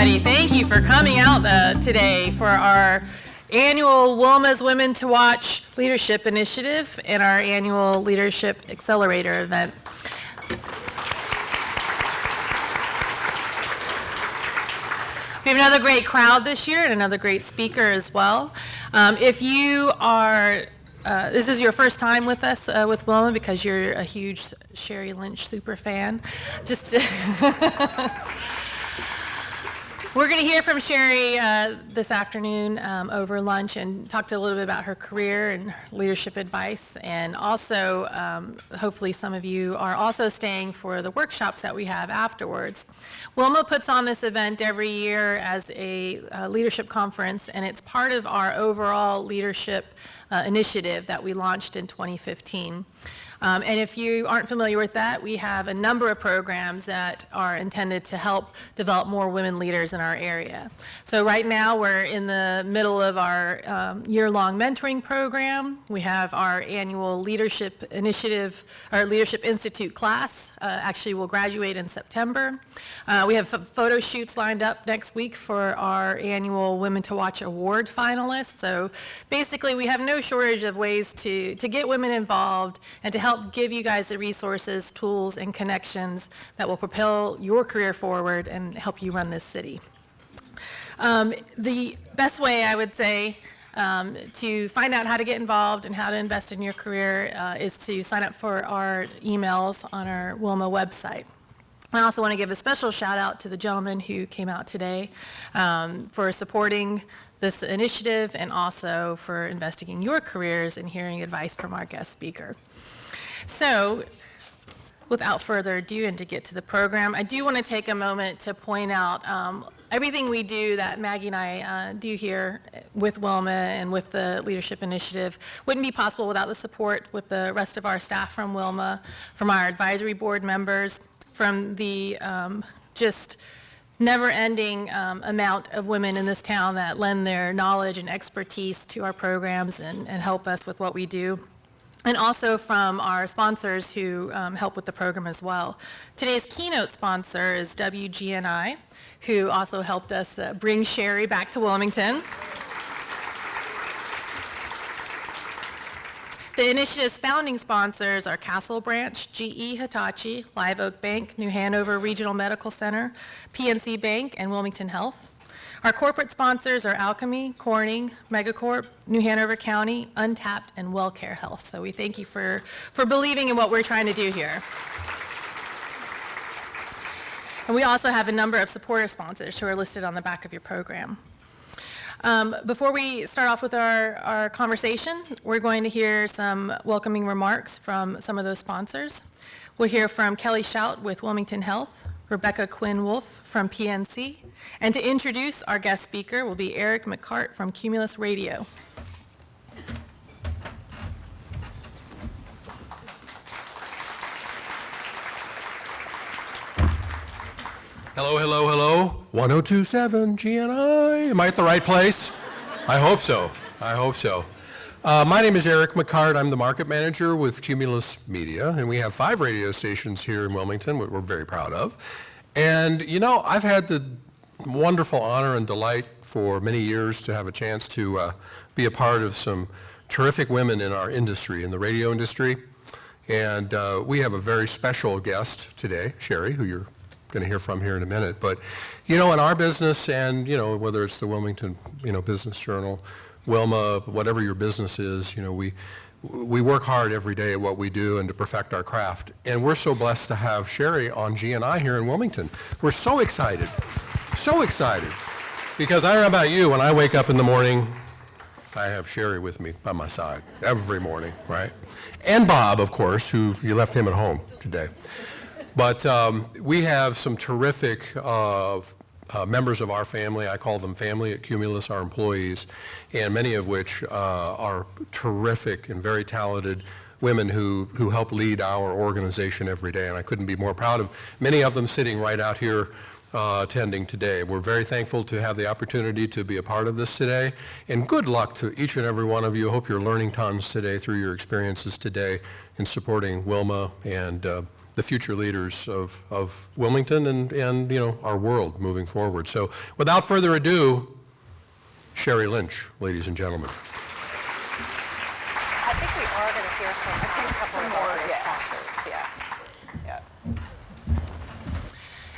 everybody. Thank you for coming out today for our annual WILMA's Women to Watch Leadership Initiative and our annual Leadership Accelerator event. We have another great crowd this year and another great speaker as well. If you are, this is your first time with us with WILMA because you're a huge Sheri Lynch super fan, we're going to hear from Sheri this afternoon over lunch and talk to a little bit about her career and leadership advice. And also, hopefully some of you are also staying for the workshops that we have afterwards. WILMA puts on this event every year as a leadership conference, and it's part of our overall leadership initiative that we launched in 2015. And if you aren't familiar with that, we have a number of programs that are intended to help develop more women leaders in our area. So right now we're in the middle of our year-long mentoring program. We have our annual leadership initiative, our Leadership Institute class. Actually will graduate in September. We have photo shoots lined up next week for our annual Women to Watch Award finalists. So basically we have no shortage of ways to get women involved and to help give you guys the resources, tools, and connections that will propel your career forward and help you run this city. The best way, I would say, to find out how to get involved and how to invest in your career is to sign up for our emails on our WILMA website. I also want to give a special shout out to the gentleman who came out today for supporting this initiative and also for investing in your careers and hearing advice from our guest speaker. So, without further ado, and to get to the program, I do want to take a moment to point out everything we do that Maggie and I do here with WILMA and with the Leadership Initiative wouldn't be possible without the support with the rest of our staff from WILMA, from our advisory board members, from the just never-ending amount of women in this town that lend their knowledge and expertise to our programs and help us with what we do. And also from our sponsors who help with the program as well. Today's keynote sponsor is WGNI, who also helped us bring Sheri back to Wilmington. The initiative's founding sponsors are Castle Branch, GE Hitachi, Live Oak Bank, New Hanover Regional Medical Center, PNC Bank, and Wilmington Health. Our corporate sponsors are Alchemy, Corning, Megacorp, New Hanover County, Untapped, and WellCare Health. So we thank you for believing in what we're trying to do here. And we also have a number of supporter sponsors who are listed on the back of your program. Before we start off with our conversation, we're going to hear some welcoming remarks from some of those sponsors. We'll hear from Kelly Shout with Wilmington Health, Rebecca Quinn Wolf from PNC, and to introduce our guest speaker will be Eric McCart from Cumulus Radio. Hello, hello, hello. 1027 GNI. Am I at the right place? I hope so. I hope so. My name is Eric McCart. I'm the market manager with Cumulus Media, and we have 5 radio stations here in Wilmington, which we're very proud of. And, you know, I've had the wonderful honor and delight for many years to have a chance to be a part of some terrific women in our industry, in the radio industry. And we have a very special guest today, Sheri, who you're going to hear from here in a minute. But, you know, in our business and, you know, whether it's the Wilmington, you know, Business Journal, WILMA, whatever your business is, you know, we work hard every day at what we do and to perfect our craft. And we're so blessed to have Sheri on GNI here in Wilmington. We're so excited, because I don't know about you, when I wake up in the morning, I have Sheri with me by my side every morning, right? And Bob, of course, who you left him at home today. But we have some terrific members of our family. I call them family at Cumulus, our employees, and many of which are terrific and very talented women who help lead our organization every day. And I couldn't be more proud of many of them sitting right out here attending today. We're very thankful to have the opportunity to be a part of this today. And good luck to each and every one of you. I hope you're learning tons today through your experiences today in supporting WILMA and the future leaders of Wilmington and our world moving forward. So without further ado, Sheri Lynch, ladies and gentlemen. I think we are going to hear from a couple of more sponsors.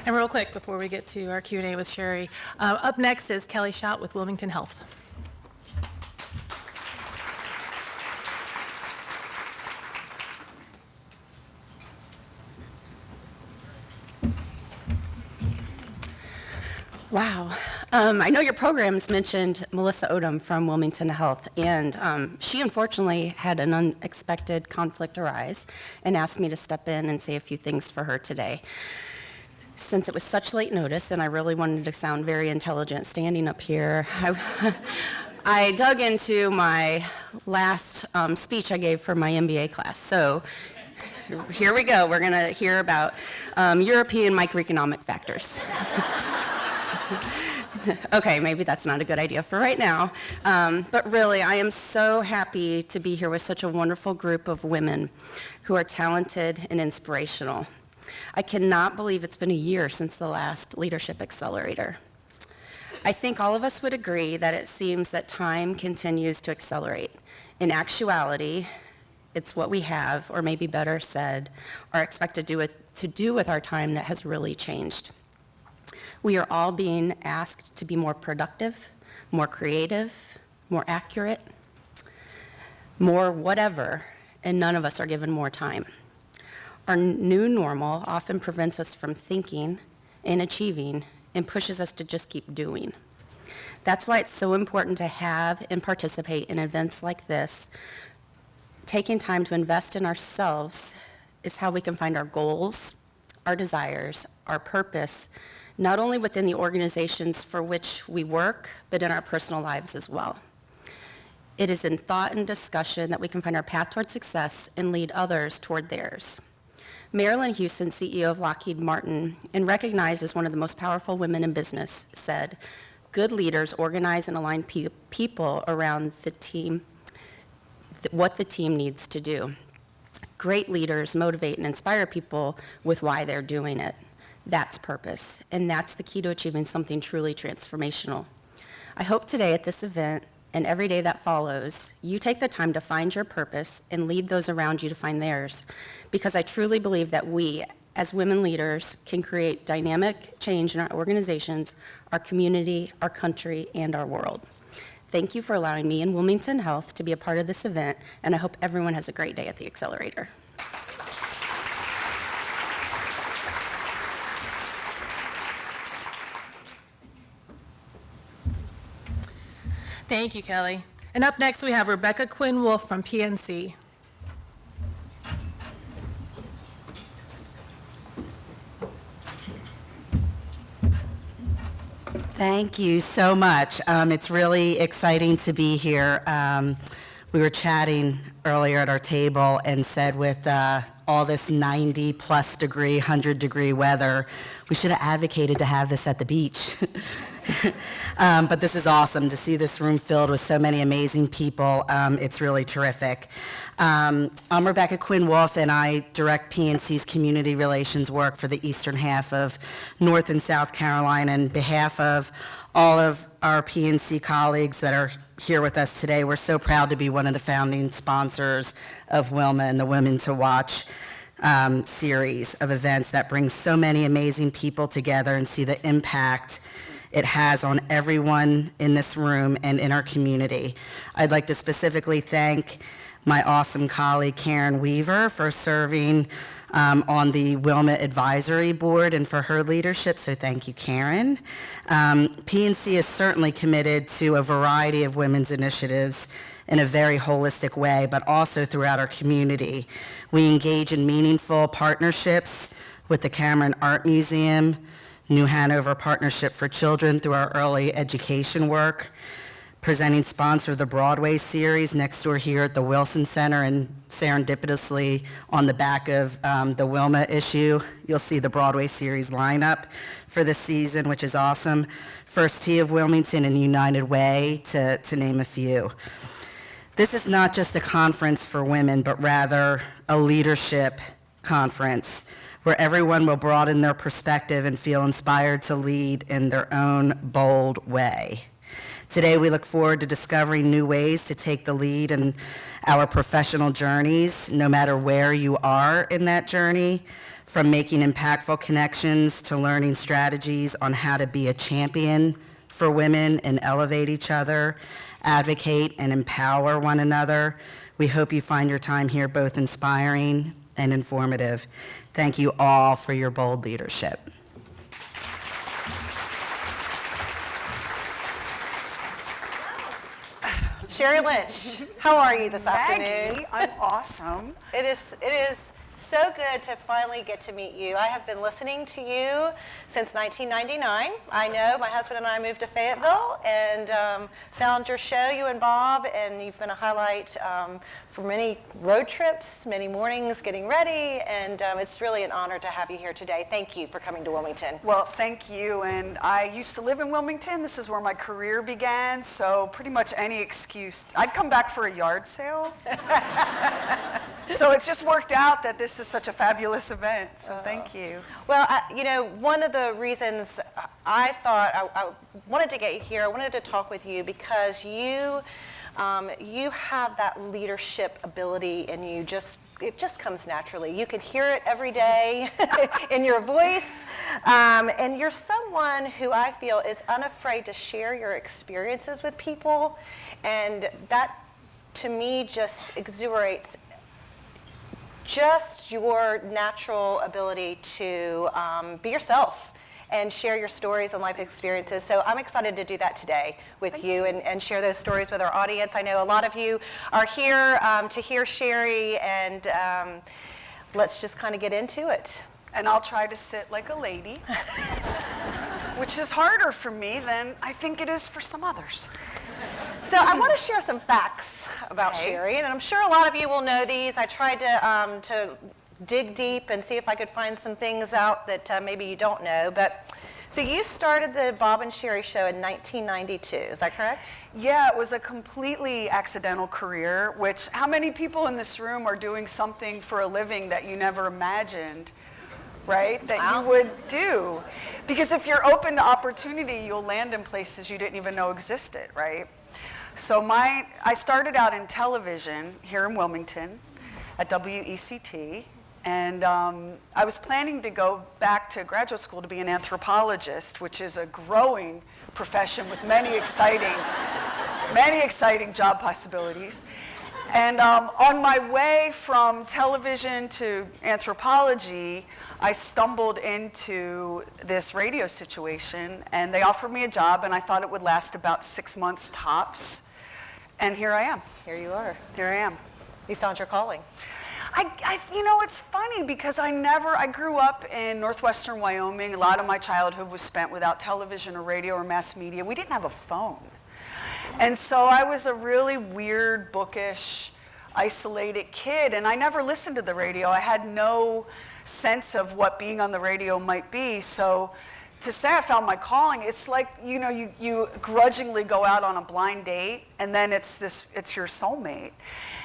And real quick, before we get to our Q&A with Sheri, up next is Kelly Shout with Wilmington Health. Wow. I know your programs mentioned Melissa Odom from Wilmington Health, and she unfortunately had an unexpected conflict arise and asked me to step in and say a few things for her today. Since it was such late notice and I really wanted to sound very intelligent standing up here, I dug into my last speech I gave for my MBA class. So here we go. We're going to hear about European microeconomic factors. Okay, maybe that's not a good idea for right now. But really, I am so happy to be here with such a wonderful group of women who are talented and inspirational. I cannot believe it's been a year since the last Leadership Accelerator. I think all of us would agree that it seems that time continues to accelerate. In actuality, it's what we have, or maybe better said, are expected to do with our time that has really changed. We are all being asked to be more productive, more creative, more accurate, more whatever, and none of us are given more time. Our new normal often prevents us from thinking and achieving and pushes us to just keep doing. That's why it's so important to have and participate in events like this. Taking time to invest in ourselves is how we can find our goals, our desires, our purpose, not only within the organizations for which we work, but in our personal lives as well. It is in thought and discussion that we can find our path toward success and lead others toward theirs. Marilyn Houston, CEO of Lockheed Martin, and recognized as one of the most powerful women in business, said, "Good leaders organize and align people around the team, what the team needs to do. Great leaders motivate and inspire people with why they're doing it. That's purpose, and that's the key to achieving something truly transformational." I hope today at this event and every day that follows, you take the time to find your purpose and lead those around you to find theirs, because I truly believe that we, as women leaders, can create dynamic change in our organizations, our community, our country, and our world. Thank you for allowing me and Wilmington Health to be a part of this event, and I hope everyone has a great day at the Accelerator. Thank you, Kelly. And up next, we have Rebecca Quinn Wolf from PNC. Thank you so much. It's really exciting to be here. We were chatting earlier at our table and said with all this 90-plus degree, 100-degree weather, we should have advocated to have this at the beach. But this is awesome to see this room filled with so many amazing people. It's really terrific. I'm Rebecca Quinn Wolf, and I direct PNC's community relations work for the eastern half of North and South Carolina. And on behalf of all of our PNC colleagues that are here with us today, we're so proud to be one of the founding sponsors of WILMA and the Women to Watch series of events that brings so many amazing people together and see the impact it has on everyone in this room and in our community. I'd like to specifically thank my awesome colleague Karen Weaver for serving on the WILMA Advisory Board and for her leadership, so thank you, Karen. PNC is certainly committed to a variety of women's initiatives in a very holistic way, but also throughout our community. We engage in meaningful partnerships with the Cameron Art Museum, New Hanover Partnership for Children through our early education work, presenting sponsor of the Broadway series next door here at the Wilson Center, and serendipitously on the back of the WILMA issue, you'll see the Broadway series lineup for this season, which is awesome. First Tee of Wilmington and United Way, to name a few. This is not just a conference for women, but rather a leadership conference where everyone will broaden their perspective and feel inspired to lead in their own bold way. Today, we look forward to discovering new ways to take the lead in our professional journeys, no matter where you are in that journey, from making impactful connections to learning strategies on how to be a champion for women and elevate each other, advocate and empower one another. We hope you find your time here both inspiring and informative. Thank you all for your bold leadership. Sheri Lynch, how are you this afternoon? Maggie, I'm awesome. It is so good to finally get to meet you. I have been listening to you since 1999. I know my husband and I moved to Fayetteville and found your show, you and Bob, and you've been a highlight for many road trips, many mornings getting ready, and it's really an honor to have you here today. Thank you for coming to Wilmington. Well, thank you. And I used to live in Wilmington. This is where my career began, so pretty much any excuse. I'd come back for a yard sale. So it's just worked out that this is such a fabulous event, so thank you. Well, one of the reasons I thought I wanted to get you here, I wanted to talk with you because you have that leadership ability in you. It just comes naturally. You can hear it every day in your voice, and you're someone who I feel is unafraid to share your experiences with people, and that to me just exuberates just your natural ability to be yourself and share your stories and life experiences. So I'm excited to do that today with you and share those stories with our audience. I know a lot of you are here to hear Sheri, and let's just kind of get into it. And I'll try to sit like a lady, which is harder for me than I think it is for some others. So I want to share some facts about Sheri, and I'm sure a lot of you will know these. I tried to dig deep and see if I could find some things out that maybe you don't know. But so you started the Bob and Sheri show in 1992, is that correct? Yeah, it was a completely accidental career, which how many people in this room are doing something for a living that you never imagined, right, that you would do? Because if you're open to opportunity, you'll land in places you didn't even know existed, right? So I started out in television here in Wilmington at WECT, and I was planning to go back to graduate school to be an anthropologist, which is a growing profession with many exciting job possibilities. And on my way from television to anthropology, I stumbled into this radio situation, and they offered me a job, and I thought it would last about 6 months tops. And here I am. Here you are. Here I am. You found your calling. It's funny because I grew up in northwestern Wyoming. A lot of my childhood was spent without television or radio or mass media. We didn't have a phone. And so I was a really weird, bookish, isolated kid, and I never listened to the radio. I had no sense of what being on the radio might be. So to say I found my calling, it's like, you grudgingly go out on a blind date, and then it's your soulmate.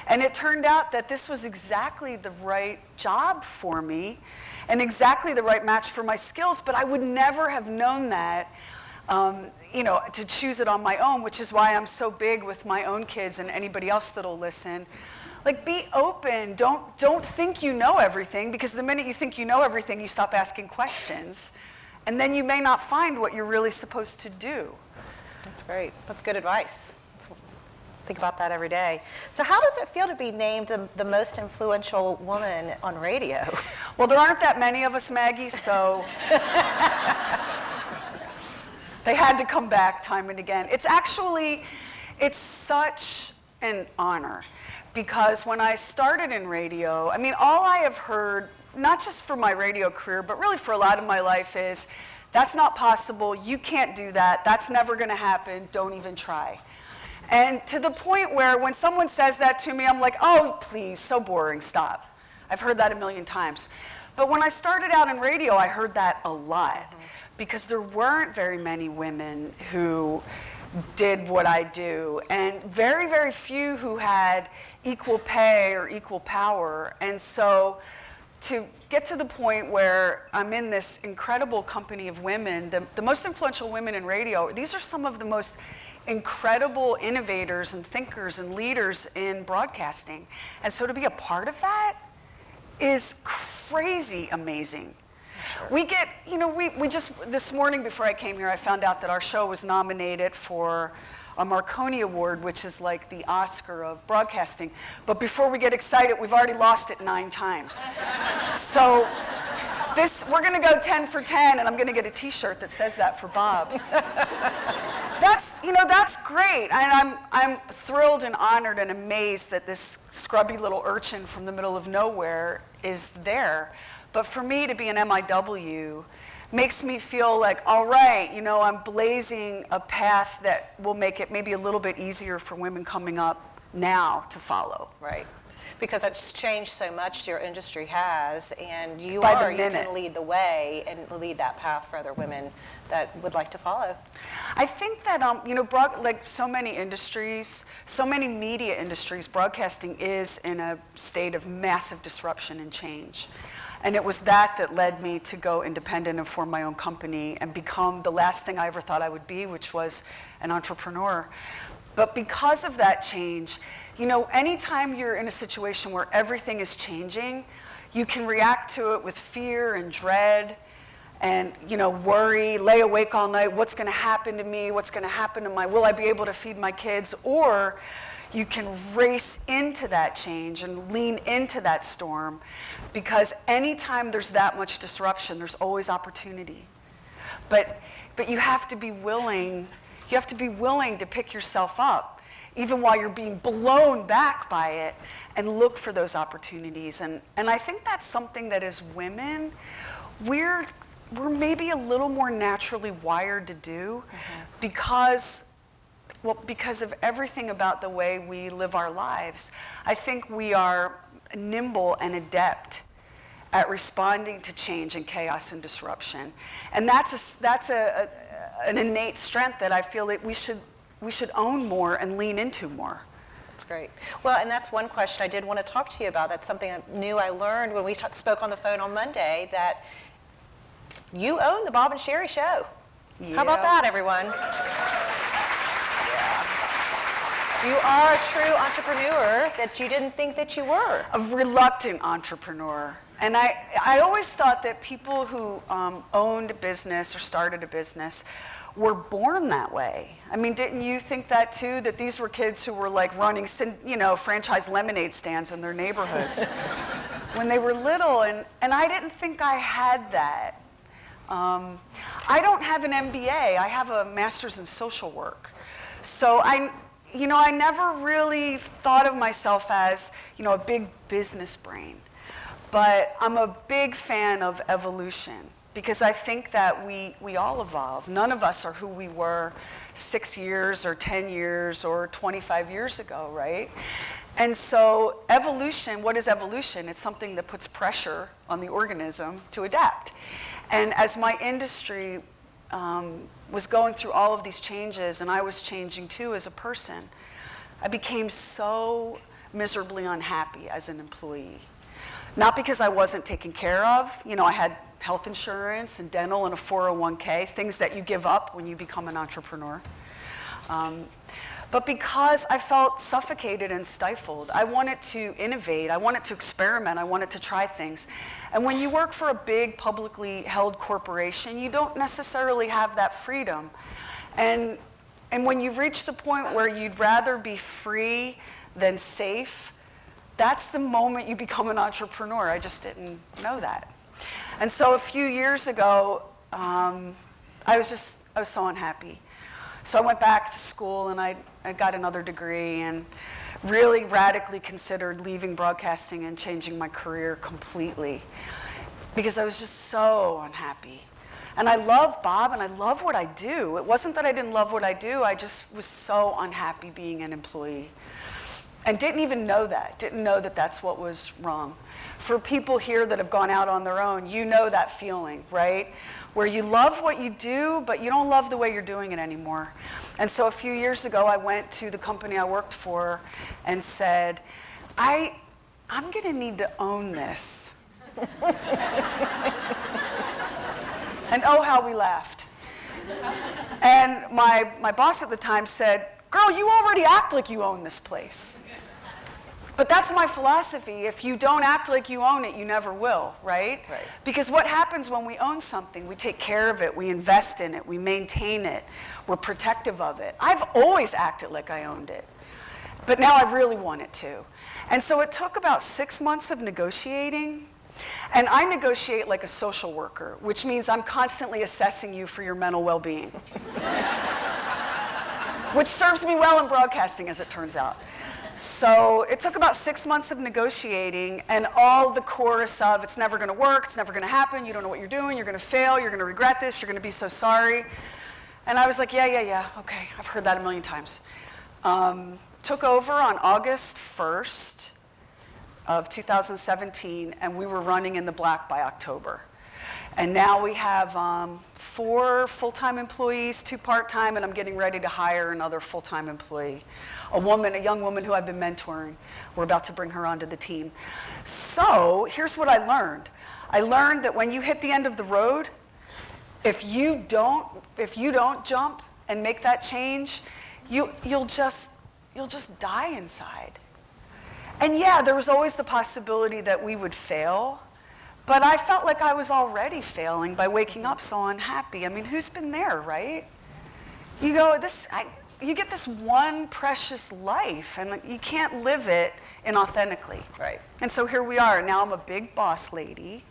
And it turned out that this was exactly the right job for me and exactly the right match for my skills, but I would never have known that, to choose it on my own, which is why I'm so big with my own kids and anybody else that'll listen. Like, be open. Don't think you know everything, because the minute you think you know everything, you stop asking questions. And then you may not find what you're really supposed to do. That's great. That's good advice. Think about that every day. So how does it feel to be named the most influential woman on radio? Well, there aren't that many of us, Maggie, so they had to come back time and again. It's such an honor, because when I started in radio, all I have heard, not just for my radio career, but really for a lot of my life, is, that's not possible, you can't do that, that's never gonna happen, don't even try. And to the point where when someone says that to me, I'm like, oh, please, so boring, stop. I've heard that a million times. But when I started out in radio, I heard that a lot, because there weren't very many women who did what I do, and very, very few who had equal pay or equal power. And so to get to the point where I'm in this incredible company of women, the most influential women in radio. These are some of the most incredible innovators and thinkers and leaders in broadcasting. And so to be a part of that is crazy amazing. Sure. We get, we just, this morning before I came here, I found out that our show was nominated for a Marconi Award, which is like the Oscar of broadcasting. But before we get excited, we've already lost it 9 times. So we're gonna go 10 for 10, and I'm gonna get a t-shirt that says that for Bob. That's great. And I'm thrilled and honored and amazed that this scrubby little urchin from the middle of nowhere is there. But for me to be an MIW makes me feel like, all right, I'm blazing a path that will make it maybe a little bit easier for women coming up now to follow. Right. Because it's changed so much, your industry has, and you By the can minute. lead the way and lead that path for other women that would like to follow. I think that, like so many industries, so many media industries, broadcasting is in a state of massive disruption and change. And it was that led me to go independent and form my own company and become the last thing I ever thought I would be, which was an entrepreneur. But because of that change, anytime you're in a situation where everything is changing, you can react to it with fear and dread and, worry, lay awake all night, what's gonna happen to me, what's gonna happen to will I be able to feed my kids? Or you can race into that change and lean into that storm, because anytime there's that much disruption, there's always opportunity. But you have to be willing, to pick yourself up, even while you're being blown back by it, and look for those opportunities. And I think that's something that as women, we're maybe a little more naturally wired to do, because of everything about the way we live our lives. I think we are nimble and adept at responding to change and chaos and disruption. And that's an innate strength that I feel that we should own more and lean into more. That's great. Well, and that's one question I did want to talk to you about. That's something new I learned when we spoke on the phone on Monday, that you own the Bob and Sheri show. Yeah. How about that, everyone? You are a true entrepreneur that you didn't think that you were. A reluctant entrepreneur. And I always thought that people who owned a business or started a business were born that way. I mean, didn't you think that too? That these were kids who were like running, franchise lemonade stands in their neighborhoods when they were little, and I didn't think I had that. I don't have an MBA. I have a master's in social work. So I never really thought of myself as, a big business brain. But I'm a big fan of evolution, because I think that we all evolve. None of us are who we were 6 years or 10 years or 25 years ago, right? And so evolution, what is evolution? It's something that puts pressure on the organism to adapt. And as my industry was going through all of these changes, and I was changing too as a person, I became so miserably unhappy as an employee. Not because I wasn't taken care of. I had health insurance and dental and a 401k, things that you give up when you become an entrepreneur. But because I felt suffocated and stifled. I wanted to innovate, I wanted to experiment, I wanted to try things. And when you work for a big publicly held corporation, you don't necessarily have that freedom. And when you reach the point where you'd rather be free than safe, that's the moment you become an entrepreneur. I just didn't know that. And so a few years ago, I was so unhappy. So I went back to school and I got another degree and really radically considered leaving broadcasting and changing my career completely, because I was just so unhappy. And I love Bob and I love what I do. It wasn't that I didn't love what I do, I just was so unhappy being an employee. And didn't even know that, didn't know that that's what was wrong. For people here that have gone out on their own, you know that feeling, right? Where you love what you do, but you don't love the way you're doing it anymore. And so a few years ago, I went to the company I worked for and said, I'm gonna need to own this. And oh, how we laughed. And my boss at the time said, "Girl, you already act like you own this place." But that's my philosophy. If you don't act like you own it, you never will, right? Right. Because what happens when we own something? We take care of it, we invest in it, we maintain it, we're protective of it. I've always acted like I owned it, but now I really want it to. And so it took about 6 months of negotiating. And I negotiate like a social worker, which means I'm constantly assessing you for your mental well-being. Which serves me well in broadcasting, as it turns out. So it took about 6 months of negotiating, and all the chorus of, it's never gonna work, it's never gonna happen, you don't know what you're doing, you're gonna fail, you're gonna regret this, you're gonna be so sorry. And I was like, yeah, okay, I've heard that a million times. Took over on August 1st. Of 2017, and we were running in the black by October. And now we have 4 full-time employees, 2 part-time, and I'm getting ready to hire another full-time employee. A young woman who I've been mentoring. We're about to bring her onto the team. So here's what I learned. I learned that when you hit the end of the road, if you don't jump and make that change, you'll just die inside. And yeah, there was always the possibility that we would fail, but I felt like I was already failing by waking up so unhappy. I mean, who's been there, right? You go, you get this one precious life, and you can't live it inauthentically. Right. And so here we are. Now I'm a big boss lady.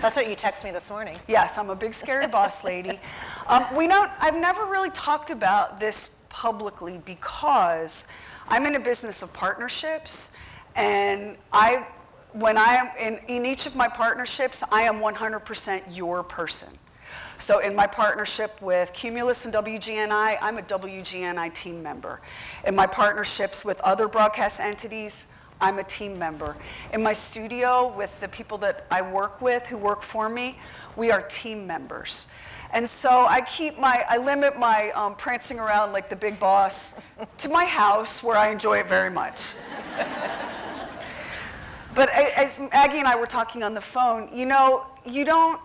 That's what you texted me this morning. Yes, I'm a big scary boss lady. I've never really talked about this publicly because I'm in a business of partnerships, and when I am in each of my partnerships, I am 100% your person. So in my partnership with Cumulus and WGNI, I'm a WGNI team member. In my partnerships with other broadcast entities, I'm a team member. In my studio with the people that I work with who work for me, we are team members. And so I limit my prancing around like the big boss to my house, where I enjoy it very much. But as Aggie and I were talking on the phone, you don't,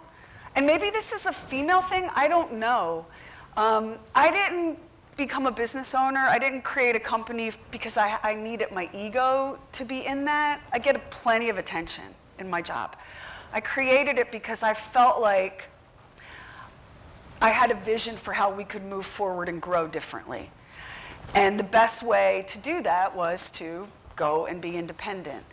and maybe this is a female thing, I don't know. I didn't become a business owner. I didn't create a company because I needed my ego to be in that. I get plenty of attention in my job. I created it because I felt like I had a vision for how we could move forward and grow differently. And the best way to do that was to go and be independent.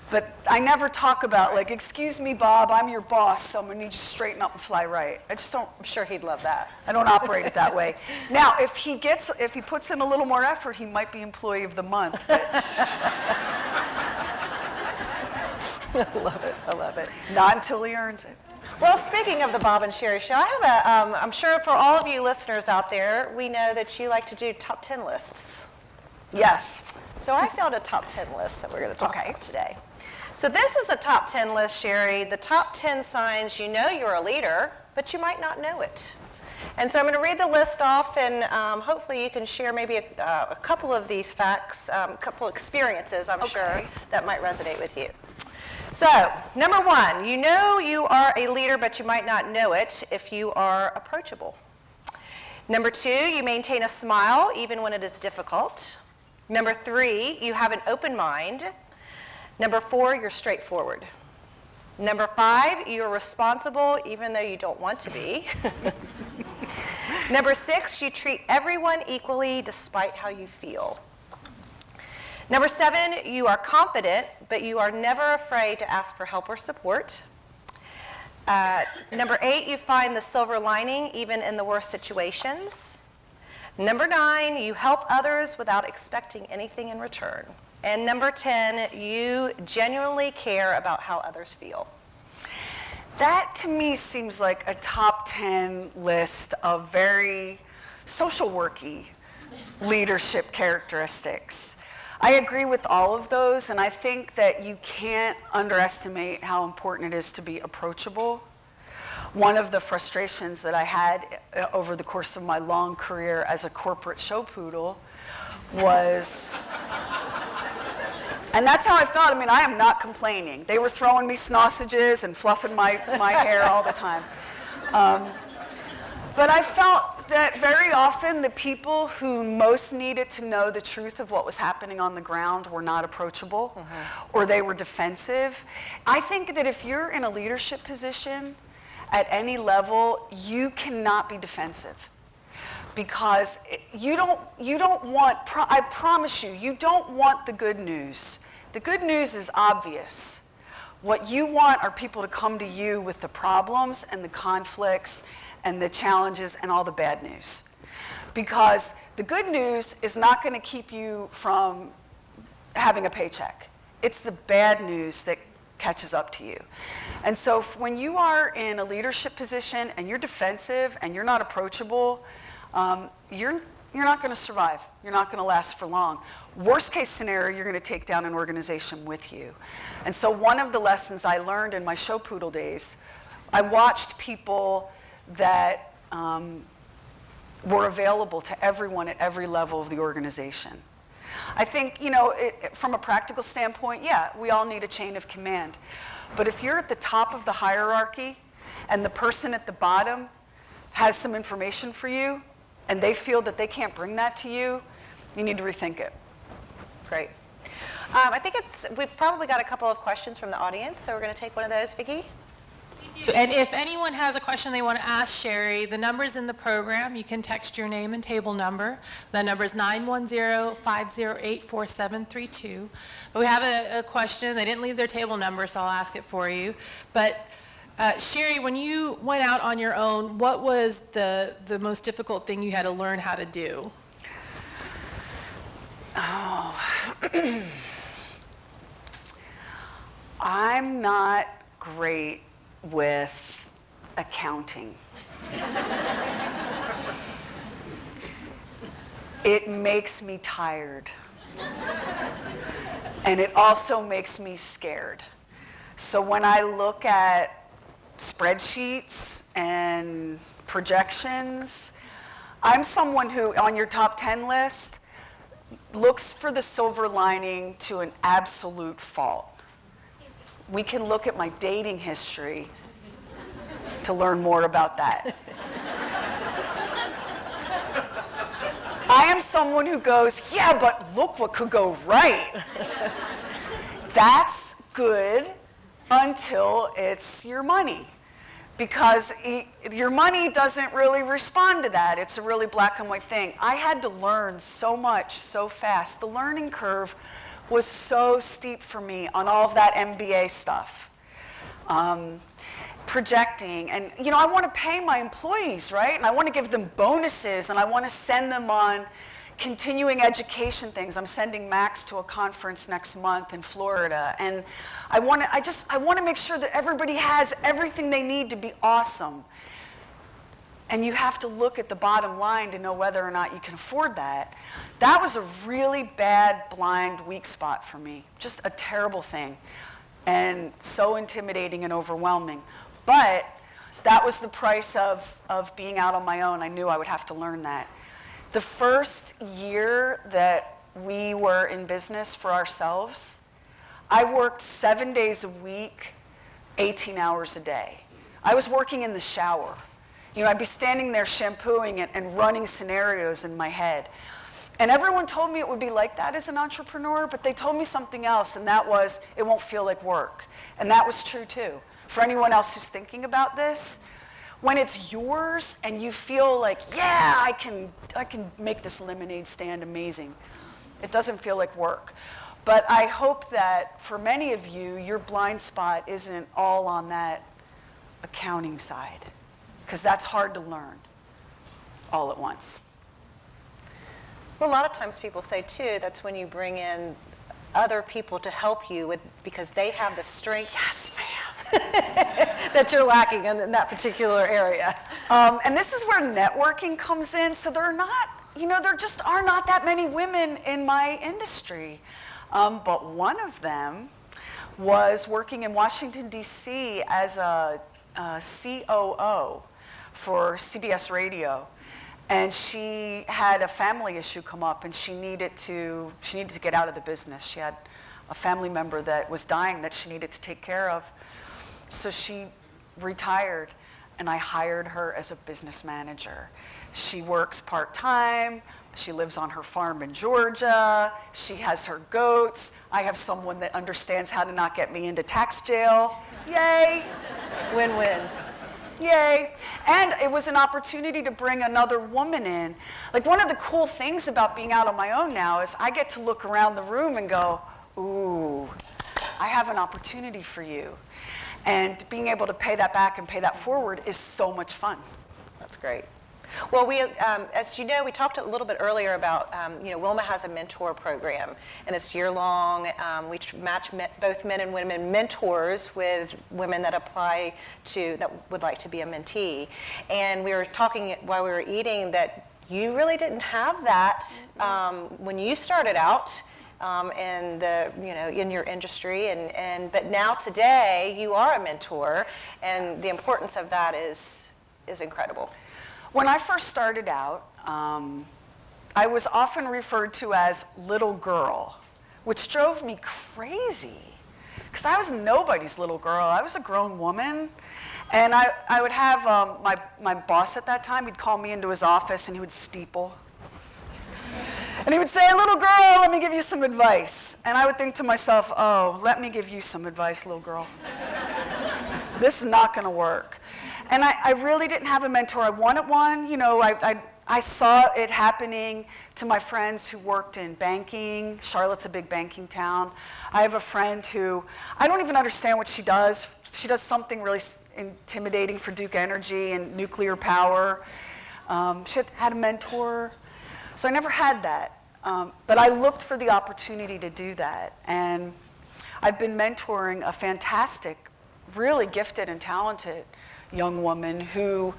But I never talk about like, excuse me, Bob, I'm your boss, so I'm gonna need you to straighten up and fly right. I just don't. I'm sure he'd love that. I don't operate it that way. Now, if he puts in a little more effort, he might be Employee of the Month. I love it. Not until he earns it. Well, speaking of the Bob and Sheri Show, I have I'm sure for all of you listeners out there, we know that you like to do top 10 lists. Yes. So I found a top 10 list that we're going to talk about today. So this is a top 10 list, Sheri. The top 10 signs you know you're a leader, but you might not know it. And so I'm going to read the list off, and hopefully you can share maybe a couple of these facts, a couple experiences, I'm sure, that might resonate with you. So, number 1, you know you are a leader, but you might not know it if you are approachable. Number 2, you maintain a smile even when it is difficult. Number 3, you have an open mind. Number 4, you're straightforward. Number 5, you're responsible even though you don't want to be. Number 6, you treat everyone equally despite how you feel. Number 7, you are confident, but you are never afraid to ask for help or support. Number 8, you find the silver lining even in the worst situations. Number 9, you help others without expecting anything in return. And number 10, you genuinely care about how others feel. That to me seems like a top 10 list of very social worky leadership characteristics. I agree with all of those, and I think that you can't underestimate how important it is to be approachable. One of the frustrations that I had over the course of my long career as a corporate show poodle was, And that's how I felt. I mean, I am not complaining. They were throwing me sausages and fluffing my hair all the time. But I felt that very often the people who most needed to know the truth of what was happening on the ground were not approachable, or they were defensive. I think that if you're in a leadership position at any level, you cannot be defensive. Because you don't want, I promise you, you don't want the good news. The good news is obvious. What you want are people to come to you with the problems and the conflicts and the challenges and all the bad news. Because the good news is not going to keep you from having a paycheck. It's the bad news that catches up to you. And so when you are in a leadership position and you're defensive and you're not approachable, you're not going to survive. You're not going to last for long. Worst case scenario, you're going to take down an organization with you. And so one of the lessons I learned in my show poodle days, I watched people that were available to everyone at every level of the organization. I think, from a practical standpoint, yeah, we all need a chain of command. But if you're at the top of the hierarchy and the person at the bottom has some information for you, and they feel that they can't bring that to you, you need to rethink it. Great. I think we've probably got a couple of questions from the audience, so we're going to take one of those. Vicki? We do. And if anyone has a question they want to ask Sheri, the number's in the program. You can text your name and table number. The number is 910-508-4732. But we have a question. They didn't leave their table number, so I'll ask it for you. But Sheri, when you went out on your own, what was the most difficult thing you had to learn how to do? Oh. I'm not great with accounting. It makes me tired. And it also makes me scared. So when I look at spreadsheets and projections, I'm someone who, on your top 10 list, looks for the silver lining to an absolute fault. We can look at my dating history to learn more about that. I am someone who goes, yeah, but look what could go right. That's good until it's your money. Because your money doesn't really respond to that. It's a really black and white thing. I had to learn so much so fast. The learning curve was so steep for me on all of that MBA stuff. Projecting, and I want to pay my employees, right? And I want to give them bonuses, and I want to send them on continuing education things. I'm sending Max to a conference next month in Florida, and I want to make sure that everybody has everything they need to be awesome. And you have to look at the bottom line to know whether or not you can afford that. That was a really bad, blind, weak spot for me. Just a terrible thing, and so intimidating and overwhelming. But that was the price of being out on my own. I knew I would have to learn that. The first year that we were in business for ourselves, I worked 7 days a week, 18 hours a day. I was working in the shower. I'd be standing there shampooing and running scenarios in my head. And everyone told me it would be like that as an entrepreneur, but they told me something else, and that was, it won't feel like work. And that was true too. For anyone else who's thinking about this, when it's yours and you feel like, yeah, I can make this lemonade stand amazing, it doesn't feel like work. But I hope that for many of you, your blind spot isn't all on that accounting side, because that's hard to learn all at once. Well, a lot of times people say, too, that's when you bring in other people to help you because they have the strength. Yes, ma'am. That you're lacking in that particular area. And this is where networking comes in. So there just are not that many women in my industry. But one of them was working in Washington, D.C. as a COO for CBS Radio. And she had a family issue come up, and she needed to get out of the business. She had a family member that was dying that she needed to take care of. So she retired, and I hired her as a business manager. She works part-time. She lives on her farm in Georgia. She has her goats. I have someone that understands how to not get me into tax jail. Yay! Win-win. Yay. And it was an opportunity to bring another woman in. Like, one of the cool things about being out on my own now is I get to look around the room and go, ooh, I have an opportunity for you. And being able to pay that back and pay that forward is so much fun. That's great. Well, as you know, we talked a little bit earlier about, WILMA has a mentor program, and it's year-long. We match both men and women mentors with women that would like to be a mentee. And we were talking while we were eating that you really didn't have that when you started out in your industry, but now today you are a mentor, and the importance of that is incredible. When I first started out, I was often referred to as little girl, which drove me crazy, because I was nobody's little girl. I was a grown woman, and I would have my boss at that time, he'd call me into his office, and he would steeple. And he would say, little girl, let me give you some advice. And I would think to myself, oh, let me give you some advice, little girl. This is not going to work. And I really didn't have a mentor. I wanted one. I saw it happening to my friends who worked in banking. Charlotte's a big banking town. I have a friend who, I don't even understand what she does. She does something really intimidating for Duke Energy and nuclear power. She had a mentor. So I never had that. But I looked for the opportunity to do that. And I've been mentoring a fantastic, really gifted and talented young woman who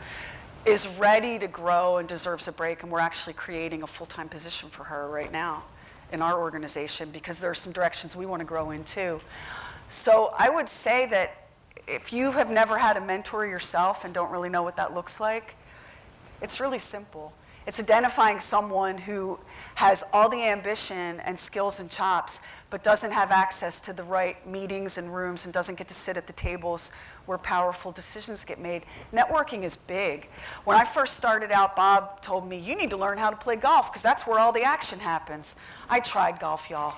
is ready to grow and deserves a break, and we're actually creating a full-time position for her right now in our organization because there are some directions we want to grow in too. So I would say that if you have never had a mentor yourself and don't really know what that looks like, it's really simple. It's identifying someone who has all the ambition and skills and chops, but doesn't have access to the right meetings and rooms and doesn't get to sit at the tables where powerful decisions get made. Networking is big. When I first started out, Bob told me, you need to learn how to play golf because that's where all the action happens. I tried golf, y'all.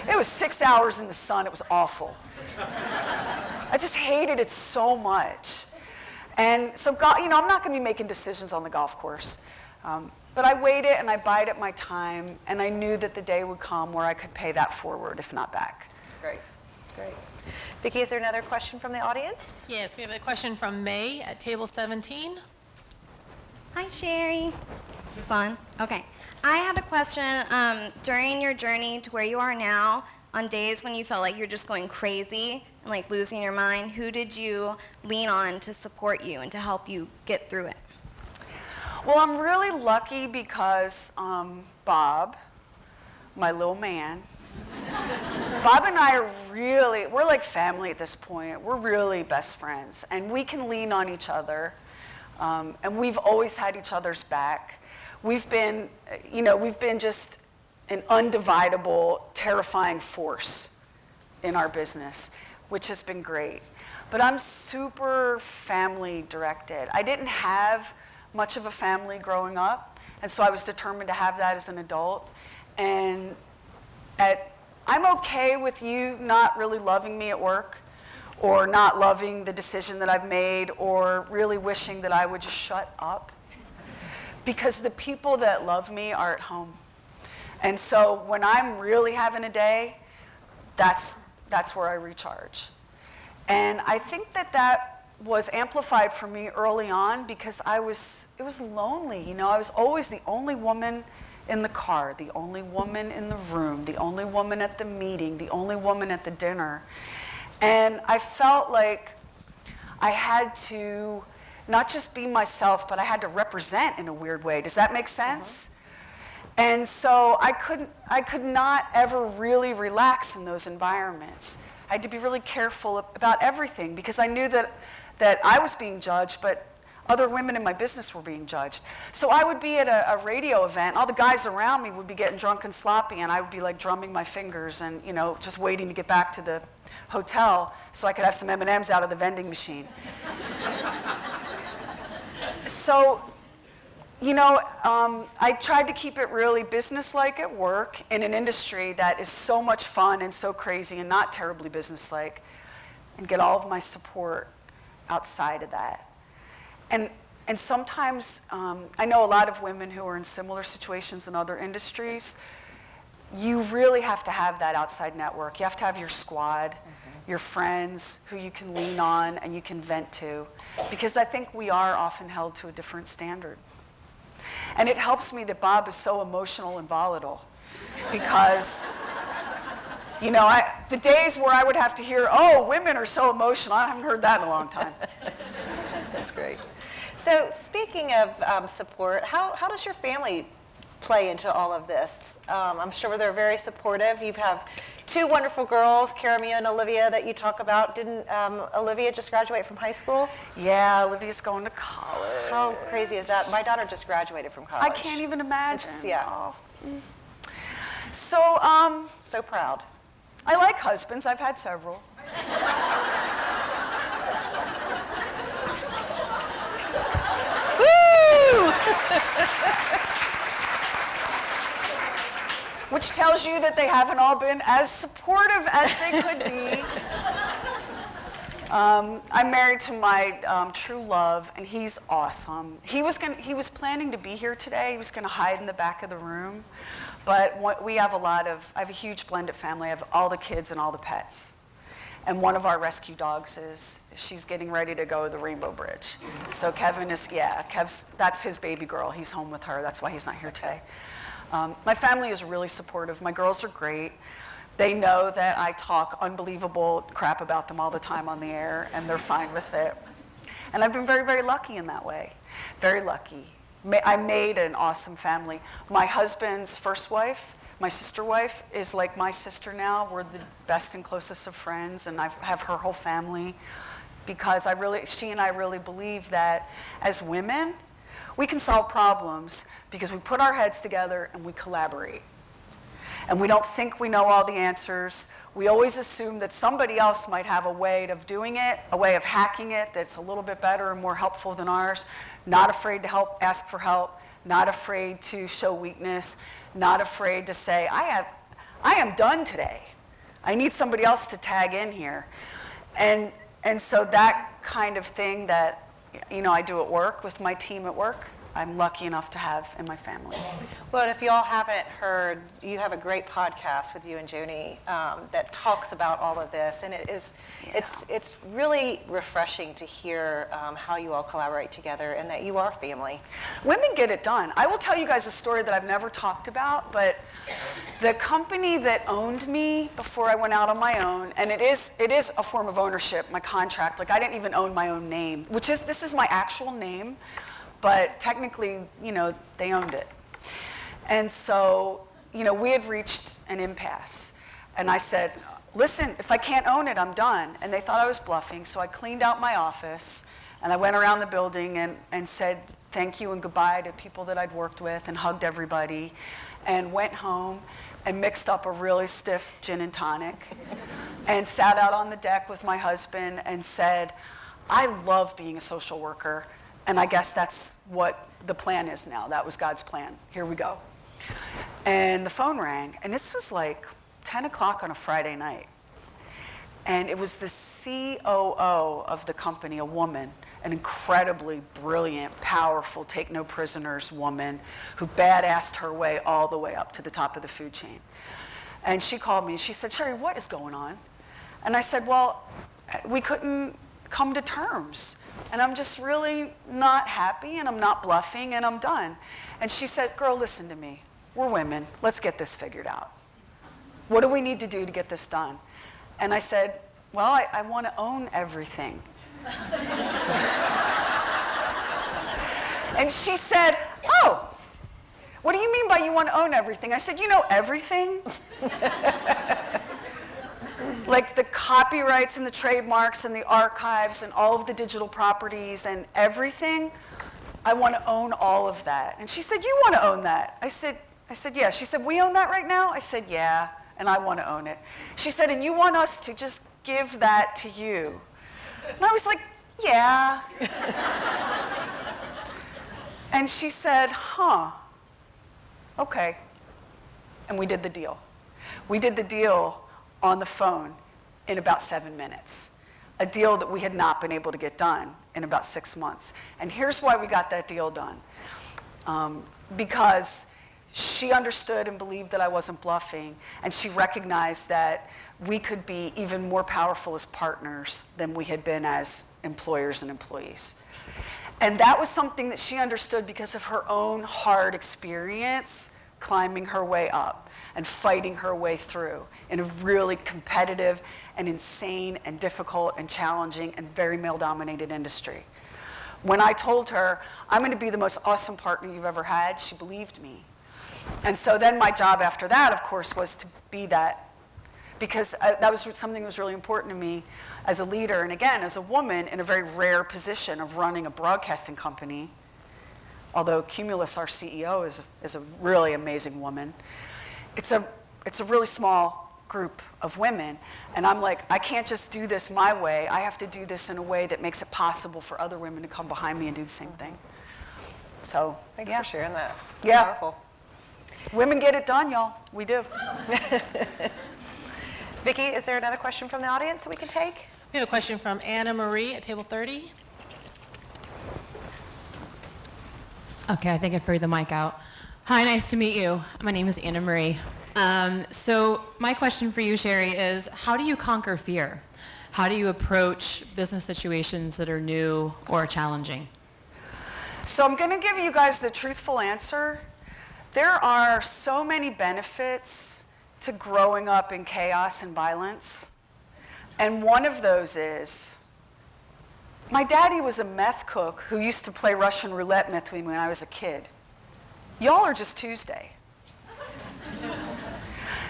It was 6 hours in the sun. It was awful. I just hated it so much. And so, I'm not going to be making decisions on the golf course. But I waited and I bided my time, and I knew that the day would come where I could pay that forward, if not back. That's great. That's great. Vicki, is there another question from the audience? Yes, we have a question from May at table 17. Hi, Sheri. This on? Okay. I had a question. During your journey to where you are now, on days when you felt like you're just going crazy and like losing your mind, who did you lean on to support you and to help you get through it? Well, I'm really lucky because Bob, my little man, Bob and I are we're like family at this point. We're really best friends, and we can lean on each other, and we've always had each other's back. We've been just an undividable, terrifying force in our business, which has been great. But I'm super family directed. I didn't have much of a family growing up, and so I was determined to have that as an adult. And I'm okay with you not really loving me at work, or not loving the decision that I've made, or really wishing that I would just shut up, because the people that love me are at home. And so when I'm really having a day, that's where I recharge. And I think that was amplified for me early on because it was lonely. I was always the only woman in the car, the only woman in the room, the only woman at the meeting, the only woman at the dinner. And I felt like I had to not just be myself, but I had to represent in a weird way. Does that make sense? And so I could not ever really relax in those environments. I had to be really careful about everything because I knew that I was being judged, but other women in my business were being judged. So I would be at a radio event, all the guys around me would be getting drunk and sloppy, and I would be like drumming my fingers and, you know, just waiting to get back to the hotel so I could have some M&Ms out of the vending machine. So, you know, I tried to keep it really businesslike at work in an industry that is so much fun and so crazy and not terribly businesslike, and get all of my support outside of that. And sometimes, I know a lot of women who are in similar situations in other industries. You really have to have that outside network. You have to have your squad, your friends who you can lean on and you can vent to, because I think we are often held to a different standard. And it helps me that Bob is so emotional and volatile, because you know, the days where I would have to hear, oh, women are so emotional, I haven't heard that in a long time. That's great. So speaking of support, how does your family play into all of this? I'm sure they're very supportive. You have two wonderful girls, Karamia and Olivia, that you talk about. Didn't Olivia just graduate from high school? Yeah, Olivia's going to college. How crazy is that? My daughter just graduated from college. I can't even imagine. Yeah. So, So proud. I like husbands. I've had several. Which tells you that they haven't all been as supportive as they could be. I'm married to my true love, and he's awesome. He was planning to be here today. He was going to hide in the back of the room. But I have a huge blended family. I have all the kids and all the pets. And one of our rescue dogs she's getting ready to go to the Rainbow Bridge. So that's his baby girl. He's home with her. That's why he's not here today. My family is really supportive. My girls are great. They know that I talk unbelievable crap about them all the time on the air, and they're fine with it. And I've been very, very lucky in that way. Very lucky. I made an awesome family. My husband's first wife, my sister wife, is like my sister now. We're the best and closest of friends, and I have her whole family, because she and I really believe that as women, we can solve problems because we put our heads together and we collaborate. And we don't think we know all the answers. We always assume that somebody else might have a way of doing it, a way of hacking it that's a little bit better and more helpful than ours. Not afraid to ask for help, not afraid to show weakness, not afraid to say, I am done today. I need somebody else to tag in here. And so that kind of thing that, you know, I do at work with my team at work, I'm lucky enough to have in my family. Well, if y'all haven't heard, you have a great podcast with you and Joni that talks about all of this, and it's really refreshing to hear how you all collaborate together and that you are family. Women get it done. I will tell you guys a story that I've never talked about, but the company that owned me before I went out on my own, and it is a form of ownership, my contract. Like, I didn't even own my own name, this is my actual name. But technically, you know, they owned it. And so, you know, we had reached an impasse. And I said, listen, if I can't own it, I'm done. And they thought I was bluffing, so I cleaned out my office, and I went around the building and said thank you and goodbye to people that I'd worked with and hugged everybody, and went home and mixed up a really stiff gin and tonic and sat out on the deck with my husband and said, I love being a social worker. And I guess that's what the plan is now. That was God's plan. Here we go. And the phone rang, and this was like 10 o'clock on a Friday night. And it was the COO of the company, a woman, an incredibly brilliant, powerful, take no prisoners woman who badassed her way all the way up to the top of the food chain. And she called me and she said, Sheri, what is going on? And I said, well, we couldn't come to terms. And I'm just really not happy, and I'm not bluffing, and I'm done. And she said, girl, listen to me. We're women. Let's get this figured out. What do we need to do to get this done? And I said, well, I want to own everything. And she said, oh, what do you mean by you want to own everything? I said, you know everything? Like the copyrights and the trademarks and the archives and all of the digital properties and everything, I want to own all of that. And she said, you want to own that? I said, yeah. She said, we own that right now? I said, yeah, and I want to own it. She said, and you want us to just give that to you? And I was like, yeah. And she said, huh, okay. And we did the deal. We did the deal on the phone in about 7 minutes, a deal that we had not been able to get done in about 6 months. And here's why we got that deal done. Because she understood and believed that I wasn't bluffing, and she recognized that we could be even more powerful as partners than we had been as employers and employees. And that was something that she understood because of her own hard experience climbing her way up and fighting her way through in a really competitive and insane and difficult and challenging and very male-dominated industry. When I told her, I'm going to be the most awesome partner you've ever had, she believed me. And so then my job after that, of course, was to be that, because that was something that was really important to me as a leader, and again, as a woman in a very rare position of running a broadcasting company. Although Cumulus, our CEO, is a really amazing woman. It's a really small group of women, and I'm like, I can't just do this my way. I have to do this in a way that makes it possible for other women to come behind me and do the same thing. So, Thanks for sharing that. Yeah. Powerful. Women get it done, y'all. We do. Vicki, is there another question from the audience that we can take? We have a question from Anna Marie at table 30. Okay, I think I threw the mic out. Hi, nice to meet you. My name is Anna Marie. So my question for you, Sheri, is how do you conquer fear? How do you approach business situations that are new or challenging? So I'm going to give you guys the truthful answer. There are so many benefits to growing up in chaos and violence. And one of those is, my daddy was a meth cook who used to play Russian roulette with me when I was a kid. Y'all are just Tuesday.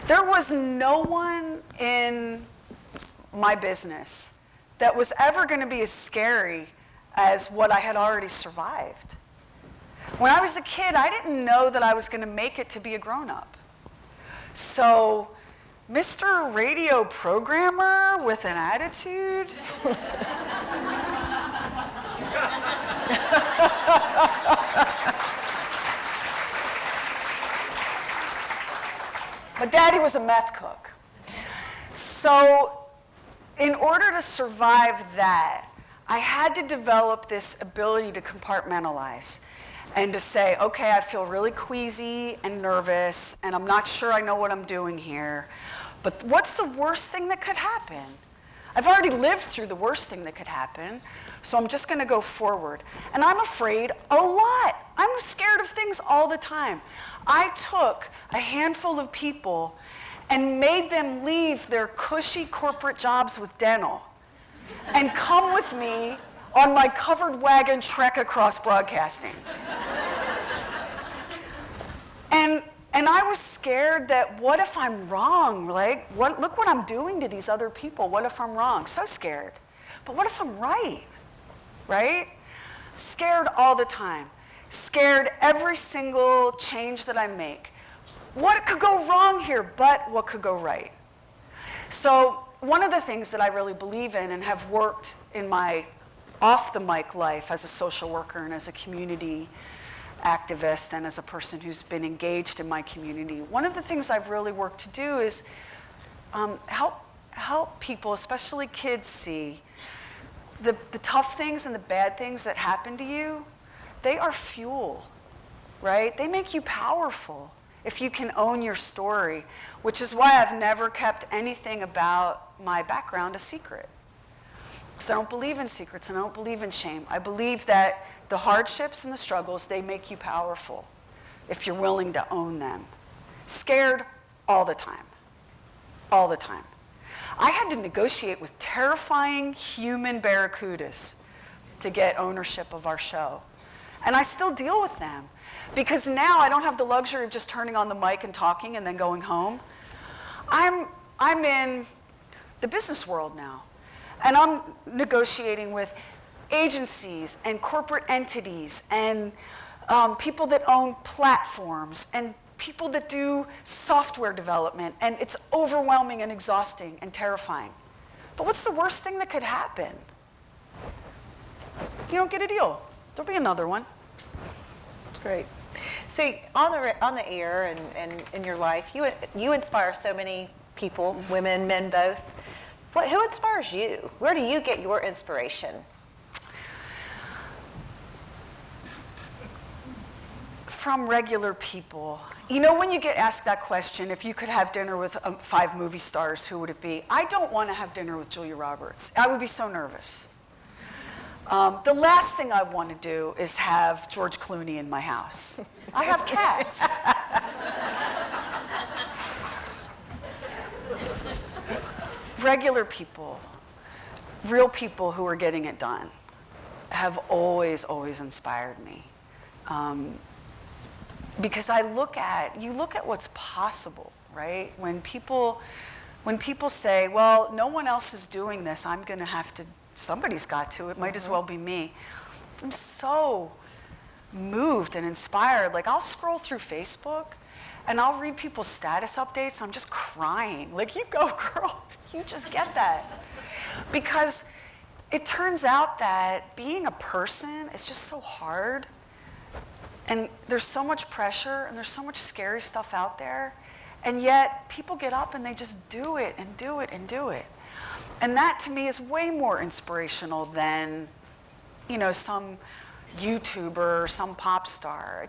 There was no one in my business that was ever going to be as scary as what I had already survived. When I was a kid, I didn't know that I was going to make it to be a grown-up. So, Mr. Radio Programmer with an attitude. My daddy was a meth cook. So, in order to survive that, I had to develop this ability to compartmentalize and to say, okay, I feel really queasy and nervous, and I'm not sure I know what I'm doing here, but what's the worst thing that could happen? I've already lived through the worst thing that could happen, so I'm just going to go forward. And I'm afraid a lot. I'm scared of things all the time. I took a handful of people and made them leave their cushy corporate jobs with dental and come with me on my covered wagon trek across broadcasting. And I was scared that what if I'm wrong? Like, look what I'm doing to these other people. What if I'm wrong? So scared. But what if I'm right? Right? Scared all the time. Scared every single change that I make. What could go wrong here, but what could go right? So one of the things that I really believe in and have worked in my off-the-mic life as a social worker and as a community activist and as a person who's been engaged in my community, one of the things I've really worked to do is help people, especially kids, see the tough things and the bad things that happen to you. They are fuel, right? They make you powerful if you can own your story, which is why I've never kept anything about my background a secret. Because I don't believe in secrets and I don't believe in shame. I believe that the hardships and the struggles, they make you powerful if you're willing to own them. Scared all the time. All the time. I had to negotiate with terrifying human barracudas to get ownership of our show. And I still deal with them. Because now I don't have the luxury of just turning on the mic and talking and then going home. I'm in the business world now. And I'm negotiating with agencies and corporate entities and people that own platforms and people that do software development, and it's overwhelming and exhausting and terrifying. But what's the worst thing that could happen? You don't get a deal. There'll be another one. It's great. So on the air and in your life, you inspire so many people, women, men both. Who inspires you? Where do you get your inspiration? From regular people. You know, when you get asked that question, if you could have dinner with 5 movie stars, who would it be? I don't want to have dinner with Julia Roberts. I would be so nervous. The last thing I want to do is have George Clooney in my house. I have cats. Regular people, real people who are getting it done, have always, always inspired me. Because you look at what's possible, right? When people say, well, no one else is doing this, I'm going to have to, somebody's got to, it might as well be me. I'm so moved and inspired. Like, I'll scroll through Facebook and I'll read people's status updates. I'm just crying. Like, you go, girl. You just get that. Because it turns out that being a person is just so hard. And there's so much pressure and there's so much scary stuff out there. And yet people get up and they just do it and do it and do it. And that to me is way more inspirational than, you know, some YouTuber or some pop star.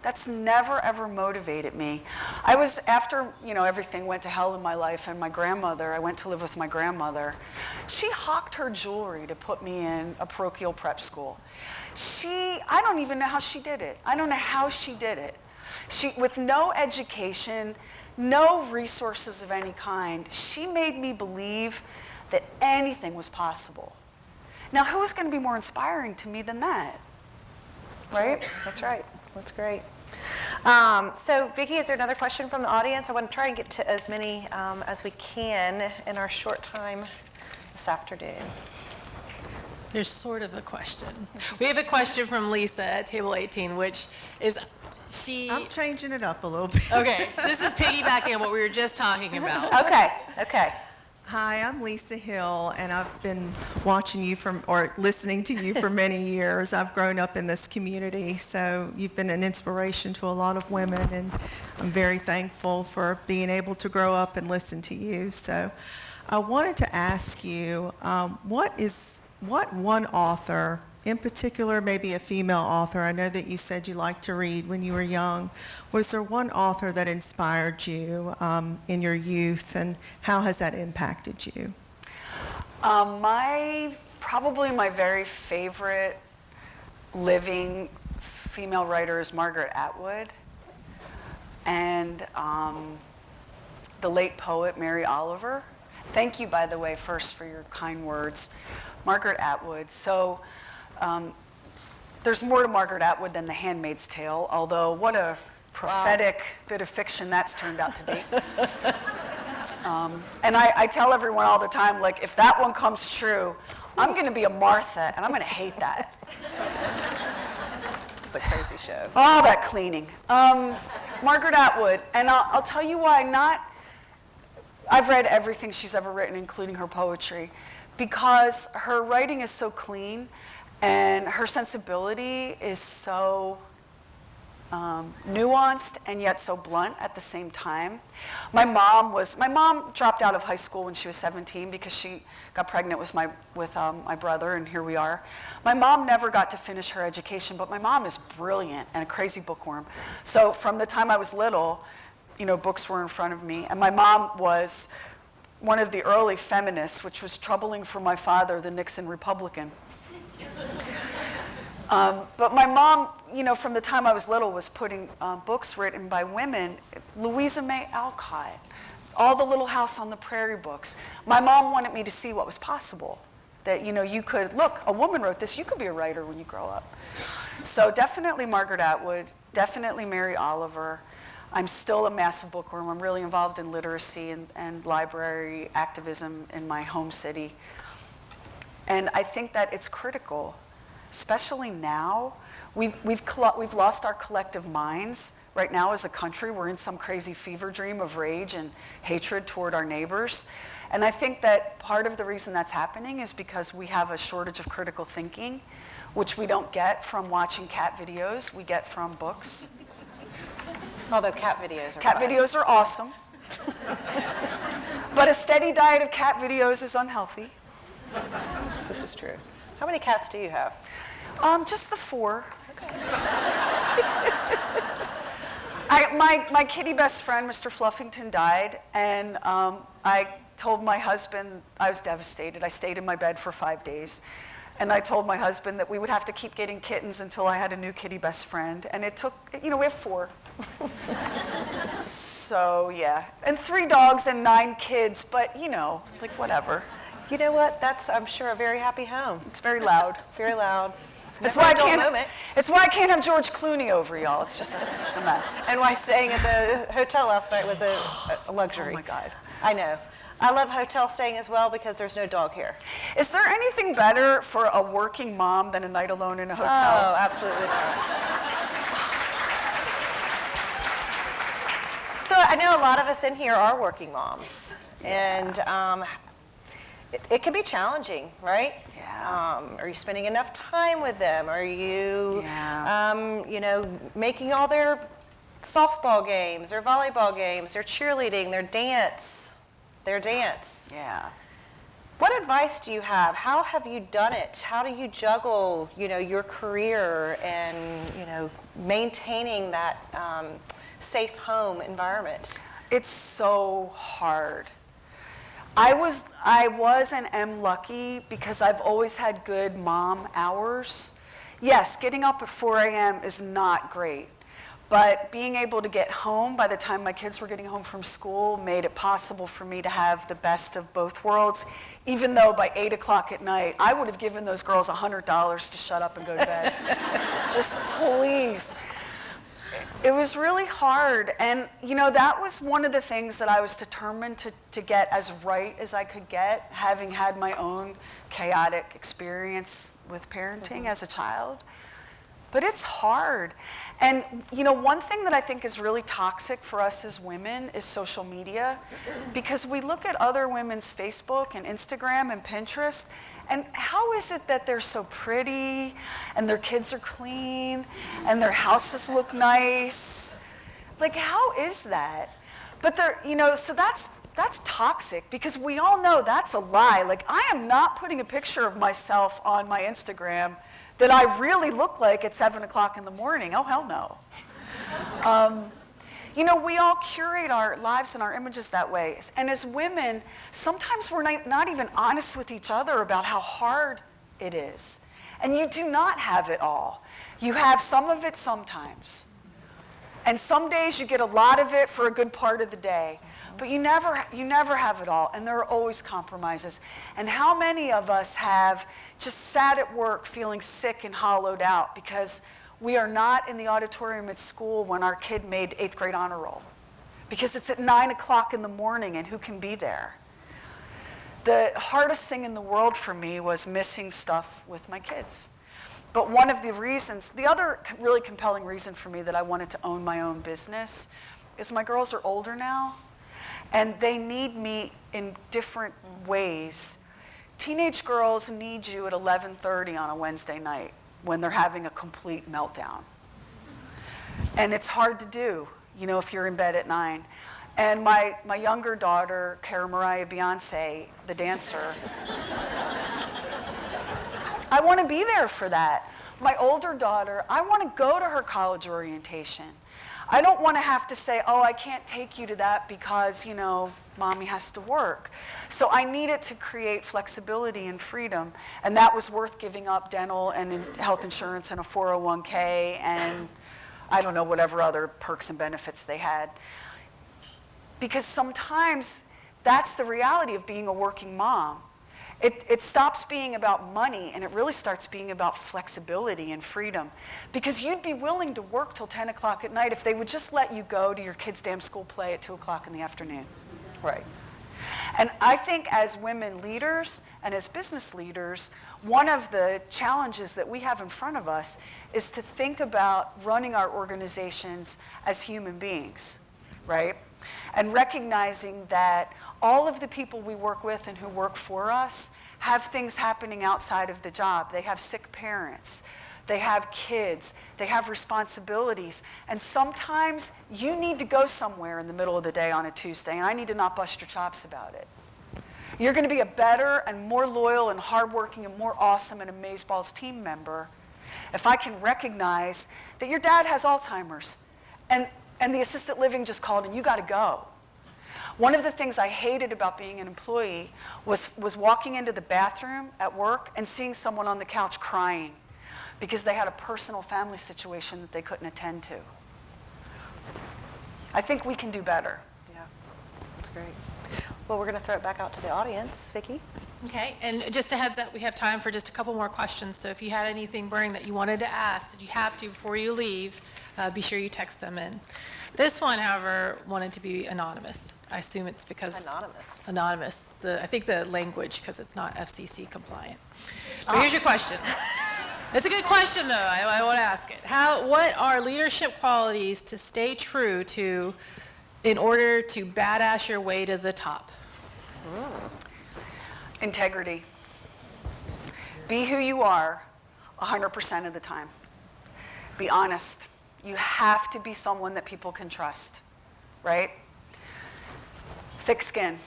That's never ever motivated me. I was, after, you know, everything went to hell in my life, and I went to live with my grandmother. She hawked her jewelry to put me in a parochial prep school. I don't even know how she did it. I don't know how she did it. With no education, no resources of any kind, she made me believe that anything was possible. Now, who's going to be more inspiring to me than that? Right? That's right. That's great. So, Vicki, is there another question from the audience? I want to try and get to as many as we can in our short time this afternoon. There's sort of a question. We have a question from Lisa at table 18, which is I'm changing it up a little bit. Okay, this is piggybacking on what we were just talking about. Okay. Hi, I'm Lisa Hill, and I've been watching you listening to you for many years. I've grown up in this community, so you've been an inspiration to a lot of women, and I'm very thankful for being able to grow up and listen to you. So I wanted to ask you, what one author, in particular maybe a female author, I know that you said you liked to read when you were young, was there one author that inspired you in your youth, and how has that impacted you? Probably my very favorite living female writer is Margaret Atwood, and the late poet Mary Oliver. Thank you, by the way, first for your kind words. Margaret Atwood. So there's more to Margaret Atwood than The Handmaid's Tale, although what a prophetic bit of fiction that's turned out to be. And I tell everyone all the time, like, if that one comes true, I'm going to be a Martha, and I'm going to hate that. It's a crazy show. All that cleaning. Margaret Atwood, and I'll tell you why. I've read everything she's ever written, including her poetry, because her writing is so clean, and her sensibility is so nuanced and yet so blunt at the same time. My mom dropped out of high school when she was 17 because she got pregnant with my brother, and here we are. My mom never got to finish her education, but my mom is brilliant and a crazy bookworm. So from the time I was little, you know, books were in front of me, and my mom was one of the early feminists, which was troubling for my father, the Nixon Republican. But my mom, you know, from the time I was little, was putting books written by women. Louisa May Alcott, all the Little House on the Prairie books. My mom wanted me to see what was possible. That, you know, you could, look, a woman wrote this, you could be a writer when you grow up. So definitely Margaret Atwood, definitely Mary Oliver. I'm still a massive bookworm. I'm really involved in literacy and library activism in my home city. And I think that it's critical, especially now. We've lost our collective minds. Right now as a country, we're in some crazy fever dream of rage and hatred toward our neighbors. And I think that part of the reason that's happening is because we have a shortage of critical thinking, which we don't get from watching cat videos, we get from books. Although cat videos are Cat fun. videos are awesome. But a steady diet of cat videos is unhealthy. This is true. How many cats do you have? Just the 4. My kitty best friend, Mr. Fluffington, died, and I told my husband, I was devastated. I stayed in my bed for 5 days, and I told my husband that we would have to keep getting kittens until I had a new kitty best friend, and it took, we have 4. So, yeah. And 3 dogs and 9 kids, but, like, whatever. You know what? That's, I'm sure, a very happy home. It's very loud. Very loud. That's Never why, a dull moment. it's why I can't have George Clooney over, y'all. It's just a mess. And why staying at the hotel last night was a luxury. Oh, my God. I know. I love hotel staying as well because there's no dog here. Is there anything better for a working mom than a night alone in a hotel? Oh, absolutely not. So I know a lot of us in here are working moms. And it can be challenging, right? Yeah. Are you spending enough time with them? Are you, Yeah. making all their softball games, their volleyball games, their cheerleading, their dance? Yeah. What advice do you have? How have you done it? How do you juggle, your career and, maintaining that safe home environment? It's so hard. I was and am lucky because I've always had good mom hours. Yes, getting up at 4 a.m. is not great, but being able to get home by the time my kids were getting home from school made it possible for me to have the best of both worlds, even though by 8 o'clock at night, I would have given those girls $100 to shut up and go to bed. Just please. It was really hard, and that was one of the things that I was determined to get as right as I could get, having had my own chaotic experience with parenting as a child. But it's hard. And one thing that I think is really toxic for us as women is social media, because we look at other women's Facebook and Instagram and Pinterest, and how is it that they're so pretty, and their kids are clean, and their houses look nice? Like, how is that? But so that's toxic, because we all know that's a lie. Like, I am not putting a picture of myself on my Instagram that I really look like at 7 o'clock in the morning. Oh, hell no. We all curate our lives and our images that way. And as women, sometimes we're not even honest with each other about how hard it is. And you do not have it all. You have some of it sometimes. And some days you get a lot of it for a good part of the day. But you never have it all, and there are always compromises. And how many of us have just sat at work feeling sick and hollowed out because we are not in the auditorium at school when our kid made 8th grade honor roll? Because it's at 9 o'clock in the morning, and who can be there? The hardest thing in the world for me was missing stuff with my kids. But one of the reasons, the other really compelling reason for me that I wanted to own my own business is my girls are older now, and they need me in different ways. Teenage girls need you at 11:30 on a Wednesday night when they're having a complete meltdown. And it's hard to do, if you're in bed at 9. And my younger daughter, Cara Mariah Beyonce, the dancer, I want to be there for that. My older daughter, I want to go to her college orientation. I don't want to have to say, oh, I can't take you to that because, mommy has to work. So I needed to create flexibility and freedom, and that was worth giving up dental and health insurance and a 401k and I don't know, whatever other perks and benefits they had. Because sometimes that's the reality of being a working mom. It stops being about money, and it really starts being about flexibility and freedom. Because you'd be willing to work till 10 o'clock at night if they would just let you go to your kid's damn school play at 2 o'clock in the afternoon. Right. And I think as women leaders and as business leaders, one of the challenges that we have in front of us is to think about running our organizations as human beings, right? And recognizing that all of the people we work with and who work for us have things happening outside of the job. They have sick parents, they have kids, they have responsibilities, and sometimes you need to go somewhere in the middle of the day on a Tuesday, and I need to not bust your chops about it. You're going to be a better and more loyal and hardworking and more awesome and amazeballs team member if I can recognize that your dad has Alzheimer's and the assisted living just called and you got to go. One of the things I hated about being an employee was walking into the bathroom at work and seeing someone on the couch crying because they had a personal family situation that they couldn't attend to. I think we can do better. Yeah, that's great. Well, we're going to throw it back out to the audience. Vicki? Okay, and just a heads up, we have time for just a couple more questions. So if you had anything burning that you wanted to ask, that you have to before you leave, be sure you text them in. This one, however, wanted to be anonymous. I assume it's because anonymous. I think the language, because it's not FCC compliant. But here's your question. It's a good question, though. I want to ask it. What are leadership qualities to stay true to in order to badass your way to the top? Integrity. Be who you are 100% of the time. Be honest. You have to be someone that people can trust, right? Thick skin.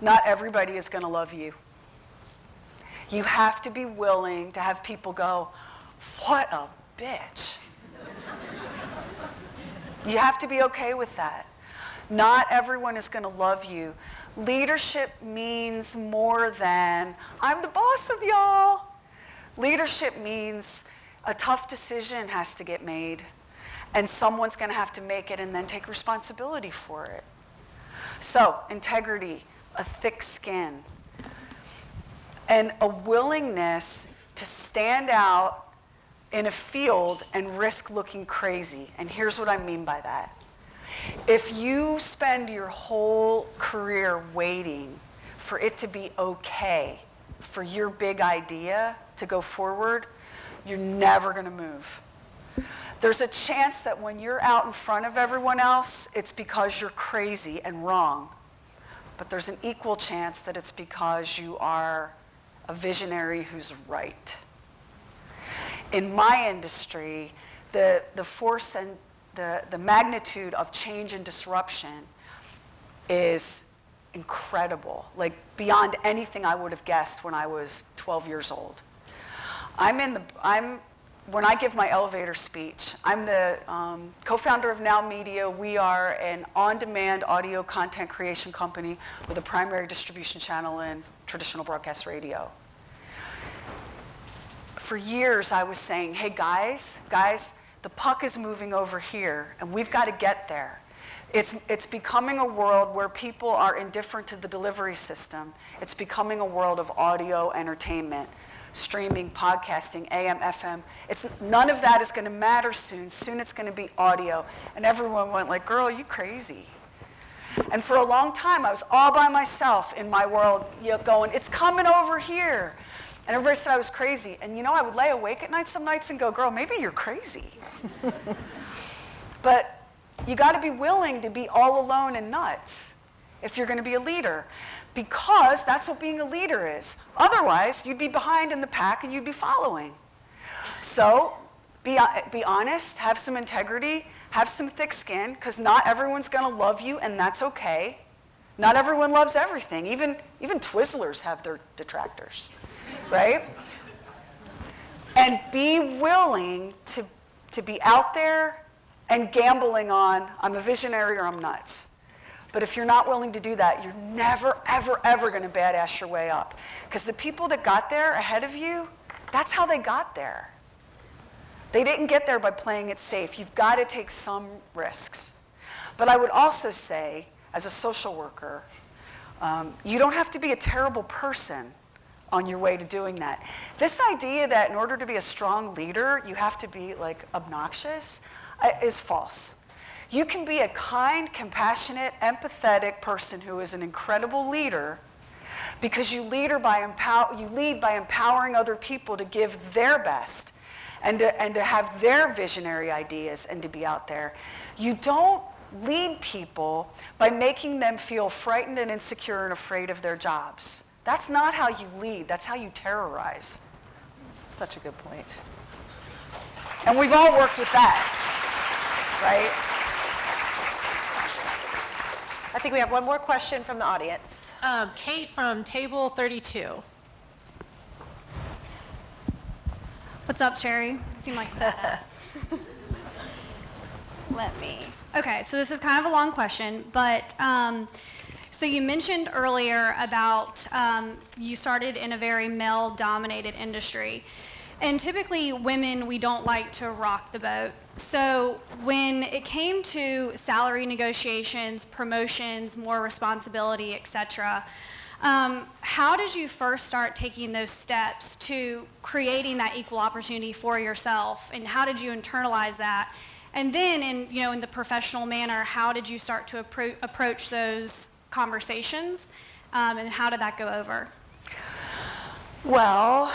Not everybody is going to love you. You have to be willing to have people go, what a bitch. You have to be okay with that. Not everyone is going to love you. Leadership means more than, I'm the boss of y'all. Leadership means a tough decision has to get made, and someone's going to have to make it and then take responsibility for it. So, integrity, a thick skin, and a willingness to stand out in a field and risk looking crazy. And here's what I mean by that. If you spend your whole career waiting for it to be okay for your big idea to go forward, you're never going to move. There's a chance that when you're out in front of everyone else, it's because you're crazy and wrong. But there's an equal chance that it's because you are a visionary who's right. In my industry, the force and the magnitude of change and disruption is incredible, like beyond anything I would have guessed when I was 12 years old. When I give my elevator speech, I'm the co-founder of Now Media. We are an on-demand audio content creation company with a primary distribution channel in traditional broadcast radio. For years, I was saying, hey guys, the puck is moving over here, and we've got to get there. It's becoming a world where people are indifferent to the delivery system. It's becoming a world of audio entertainment, streaming, podcasting, AM, FM. None of that is going to matter soon. Soon it's going to be audio. And everyone went like, girl, you crazy. And for a long time, I was all by myself in my world, going, it's coming over here. And everybody said I was crazy. And I would lay awake at night some nights and go, girl, maybe you're crazy. But you got to be willing to be all alone and nuts if you're going to be a leader, because that's what being a leader is. Otherwise, you'd be behind in the pack and you'd be following. So be honest, have some integrity, have some thick skin, because not everyone's going to love you, and that's okay. Not everyone loves everything. Even Twizzlers have their detractors, right? And be willing to be out there and gambling on, I'm a visionary or I'm nuts. But if you're not willing to do that, you're never, ever, ever going to badass your way up. Because the people that got there ahead of you, that's how they got there. They didn't get there by playing it safe. You've got to take some risks. But I would also say, as a social worker, You don't have to be a terrible person on your way to doing that. This idea that in order to be a strong leader, you have to be like obnoxious is false. You can be a kind, compassionate, empathetic person who is an incredible leader because you lead by empowering other people to give their best and to have their visionary ideas and to be out there. You don't lead people by making them feel frightened and insecure and afraid of their jobs. That's not how you lead. That's how you terrorize. Such a good point. And we've all worked with that, right? I think we have one more question from the audience. Kate from table 32. What's up, Sheri? You seem like a badass. Okay, so this is kind of a long question, but so you mentioned earlier about you started in a very male-dominated industry. And typically, women, we don't like to rock the boat. So when it came to salary negotiations, promotions, more responsibility, et cetera, how did you first start taking those steps to creating that equal opportunity for yourself? And how did you internalize that? And then in the professional manner, how did you start to approach those conversations? And how did that go over? Well,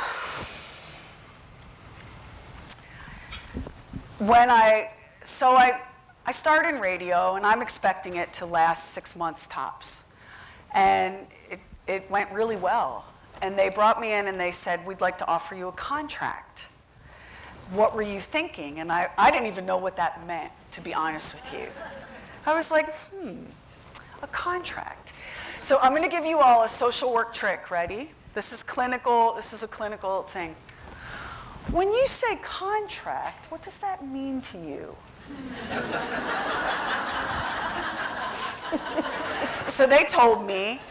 I started in radio, and I'm expecting it to last 6 months tops. And it went really well. And they brought me in and they said, we'd like to offer you a contract. What were you thinking? And I didn't even know what that meant, to be honest with you. I was like, a contract. So I'm going to give you all a social work trick. Ready? This is clinical. This is a clinical thing. When you say contract, what does that mean to you? So they told me,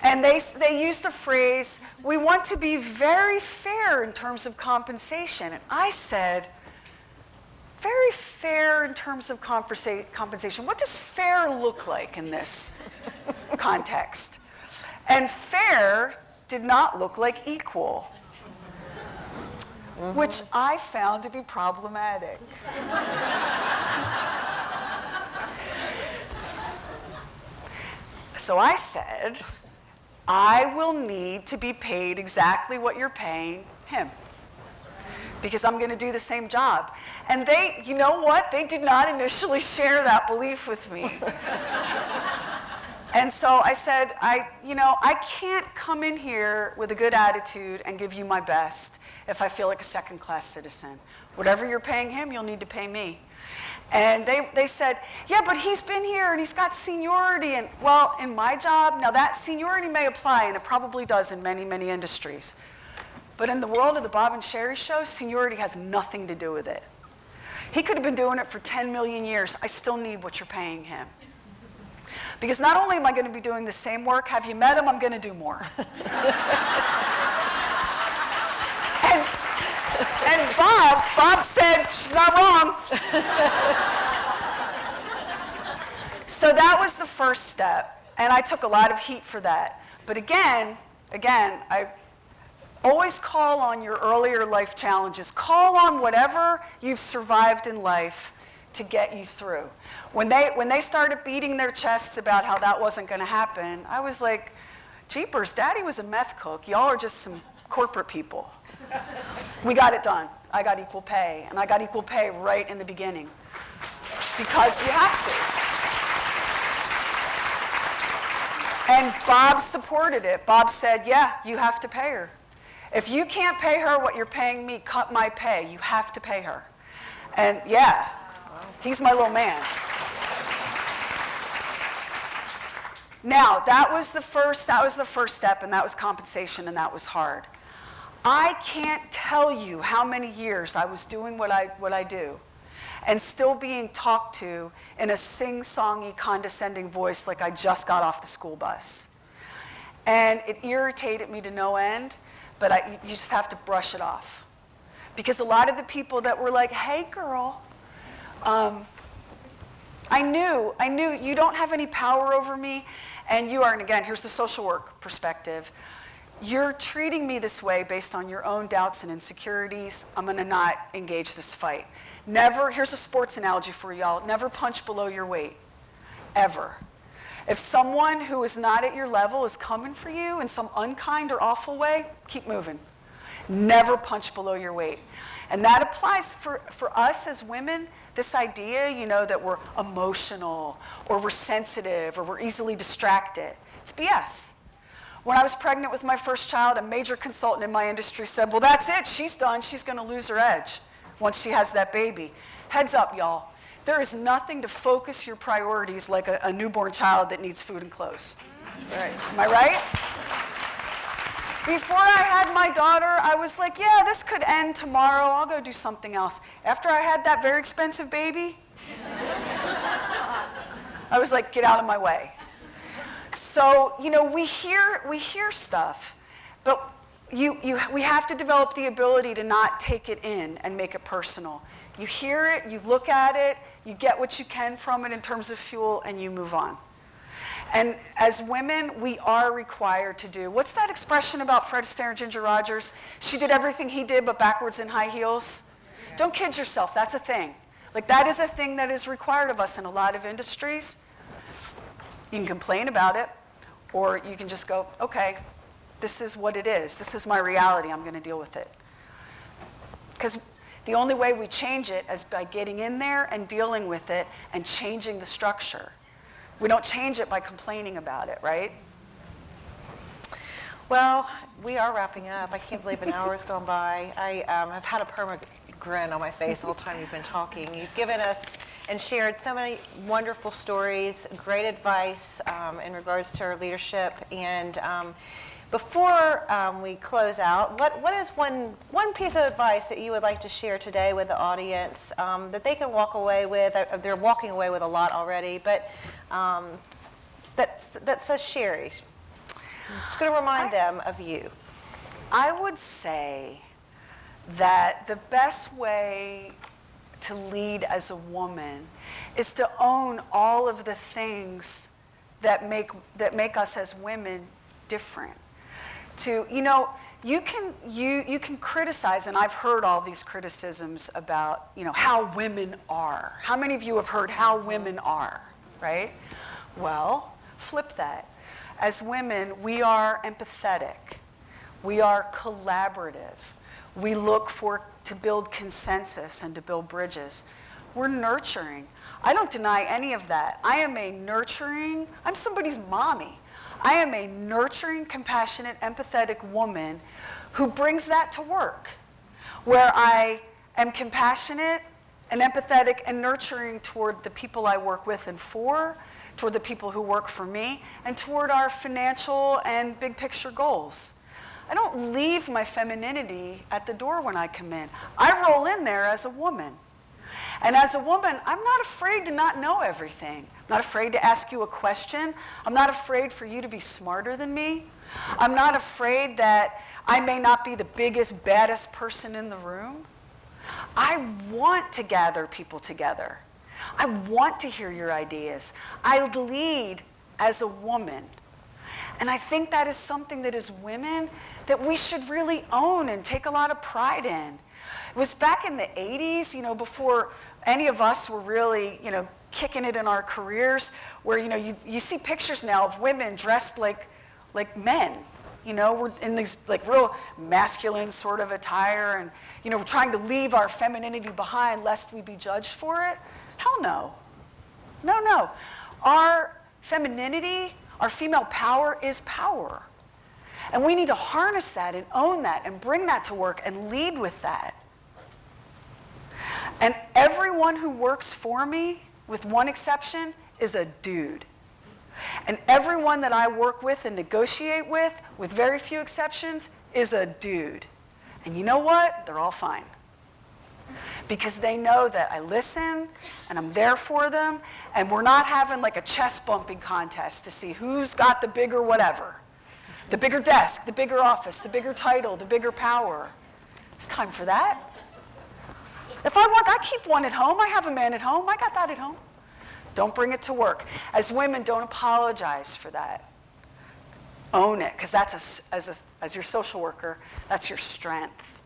and they used the phrase, we want to be very fair in terms of compensation. And I said, very fair in terms of compensation. What does fair look like in this context? And fair did not look like equal, which I found to be problematic. So I said, I will need to be paid exactly what you're paying him, because I'm going to do the same job. And they, you know what? They did not initially share that belief with me. And so I said, I can't come in here with a good attitude and give you my best if I feel like a second-class citizen. Whatever you're paying him, you'll need to pay me. And they said, yeah, but he's been here and he's got seniority. And well, in my job, now that seniority may apply, and it probably does in many, many industries. But in the world of the Bob and Sheri show, seniority has nothing to do with it. He could have been doing it for 10 million years. I still need what you're paying him. Because not only am I going to be doing the same work, have you met him? I'm going to do more. And Bob said, she's not wrong. So that was the first step, and I took a lot of heat for that. But again, I always call on your earlier life challenges. Call on whatever you've survived in life to get you through. When they started beating their chests about how that wasn't going to happen, I was like, jeepers, Daddy was a meth cook. Y'all are just some corporate people. We got it done. I got equal pay, and I got equal pay right in the beginning, because you have to. And Bob supported it. Bob said, yeah, you have to pay her. If you can't pay her what you're paying me, cut my pay. You have to pay her. And yeah, he's my little man. Now, that was the first step, and that was compensation, and that was hard. I can't tell you how many years I was doing what I do and still being talked to in a sing-songy, condescending voice like I just got off the school bus. And it irritated me to no end, but you just have to brush it off. Because a lot of the people that were like, hey, girl, I knew you don't have any power over me, and you are, and again, here's the social work perspective, you're treating me this way based on your own doubts and insecurities, I'm going to not engage this fight. Never, here's a sports analogy for y'all, never punch below your weight, ever. If someone who is not at your level is coming for you in some unkind or awful way, keep moving. Never punch below your weight. And that applies for us as women, this idea, that we're emotional or we're sensitive or we're easily distracted. It's BS. When I was pregnant with my first child, a major consultant in my industry said, well, that's it, she's done, she's going to lose her edge once she has that baby. Heads up, y'all. There is nothing to focus your priorities like a newborn child that needs food and clothes. Right. Am I right? Before I had my daughter, I was like, yeah, this could end tomorrow. I'll go do something else. After I had that very expensive baby, I was like, get out of my way. So, we hear stuff, but we have to develop the ability to not take it in and make it personal. You hear it, you look at it, you get what you can from it in terms of fuel, and you move on. And as women, we are required to do, what's that expression about Fred Astaire and Ginger Rogers? She did everything he did, but backwards in high heels. Don't kid yourself, that's a thing. Like, that is a thing that is required of us in a lot of industries. You can complain about it, or you can just go, okay, this is what it is. This is my reality. I'm going to deal with it. Because the only way we change it is by getting in there and dealing with it and changing the structure. We don't change it by complaining about it, right? Well, we are wrapping up. I can't believe an hour has gone by. I've had a permanent grin on my face the whole time you've been talking. You've given us and shared so many wonderful stories, great advice in regards to our leadership. And before we close out, what is one piece of advice that you would like to share today with the audience that they can walk away with? They're walking away with a lot already, but that says Sheri. It's going to remind them of you. I would say that the best way to lead as a woman is to own all of the things that make us as women different. You can criticize, and I've heard all these criticisms about, how women are. How many of you have heard how women are, right? Well, flip that. As women, we are empathetic. We are collaborative. We look to build consensus and to build bridges. We're nurturing. I don't deny any of that. I'm somebody's mommy. I am a nurturing, compassionate, empathetic woman who brings that to work, where I am compassionate and empathetic and nurturing toward the people I work with and for, toward the people who work for me, and toward our financial and big picture goals. I don't leave my femininity at the door when I come in. I roll in there as a woman. And as a woman, I'm not afraid to not know everything. I'm not afraid to ask you a question. I'm not afraid for you to be smarter than me. I'm not afraid that I may not be the biggest, baddest person in the room. I want to gather people together. I want to hear your ideas. I lead as a woman. And I think that is something that as women that we should really own and take a lot of pride in. It was back in the 80s, before any of us were really, kicking it in our careers, where, you see pictures now of women dressed like men. We're in these real masculine sort of attire, and, we're trying to leave our femininity behind lest we be judged for it. Hell no. No. Our femininity, our female power is power. And we need to harness that and own that and bring that to work and lead with that. And everyone who works for me, with one exception, is a dude. And everyone that I work with and negotiate with very few exceptions, is a dude. And you know what? They're all fine. Because they know that I listen and I'm there for them, and we're not having like a chest bumping contest to see who's got the bigger whatever. The bigger desk, the bigger office, the bigger title, the bigger power. It's time for that. If I keep one at home. I have a man at home. I got that at home. Don't bring it to work. As women, don't apologize for that. Own it, because that's, as your social worker, that's your strength.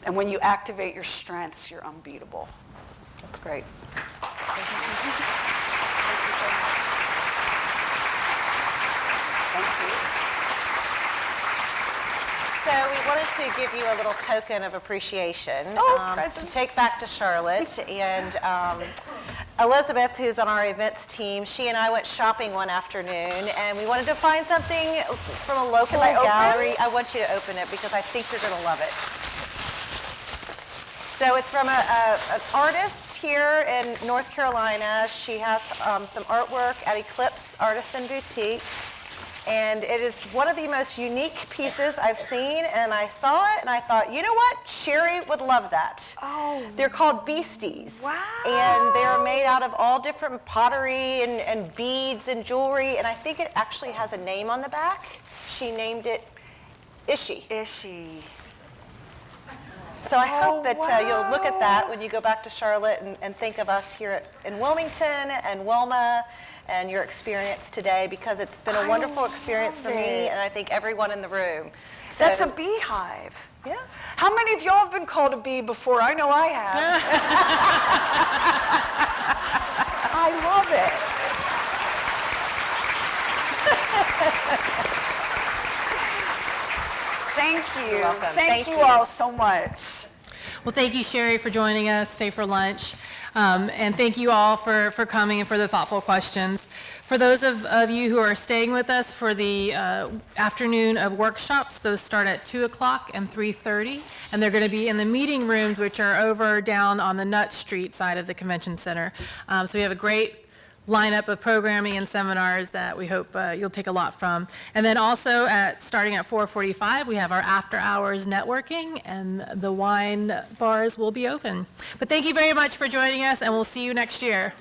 And when you activate your strengths, you're unbeatable. That's great. Thank you. So we wanted to give you a little token of appreciation to presents. take back to Charlotte. And Elizabeth, who's on our events team, she and I went shopping one afternoon, and we wanted to find something from a local Can I open gallery. it? I want you to open it because I think you're going to love it. So it's from an artist here in North Carolina. She has some artwork at Eclipse Artisan Boutique. And it is one of the most unique pieces I've seen, and I saw it and I thought, you know what? Sheri would love that. Oh. They're called beasties. Wow. And they're made out of all different pottery and beads and jewelry, and I think it actually has a name on the back. She named it Ishi. Ishi. So I hope that wow. you'll look at that when you go back to Charlotte and think of us here in Wilmington and WILMA and your experience today, because it's been a wonderful experience for me and I think everyone in the room. So, That's a beehive. yeah. How many of y'all have been called a bee before? I know I have. I love it. Thank you. You're welcome. Thank you all so much. Well, thank you, Sheri, for joining us. Stay for lunch. And thank you all for coming and for the thoughtful questions. For those of you who are staying with us for the afternoon of workshops, those start at 2 o'clock and 3:30, and they're going to be in the meeting rooms, which are over down on the Nut Street side of the convention center. So we have a great lineup of programming and seminars that we hope you'll take a lot from. And then also starting at 4:45, we have our after hours networking, and the wine bars will be open. But thank you very much for joining us, and we'll see you next year.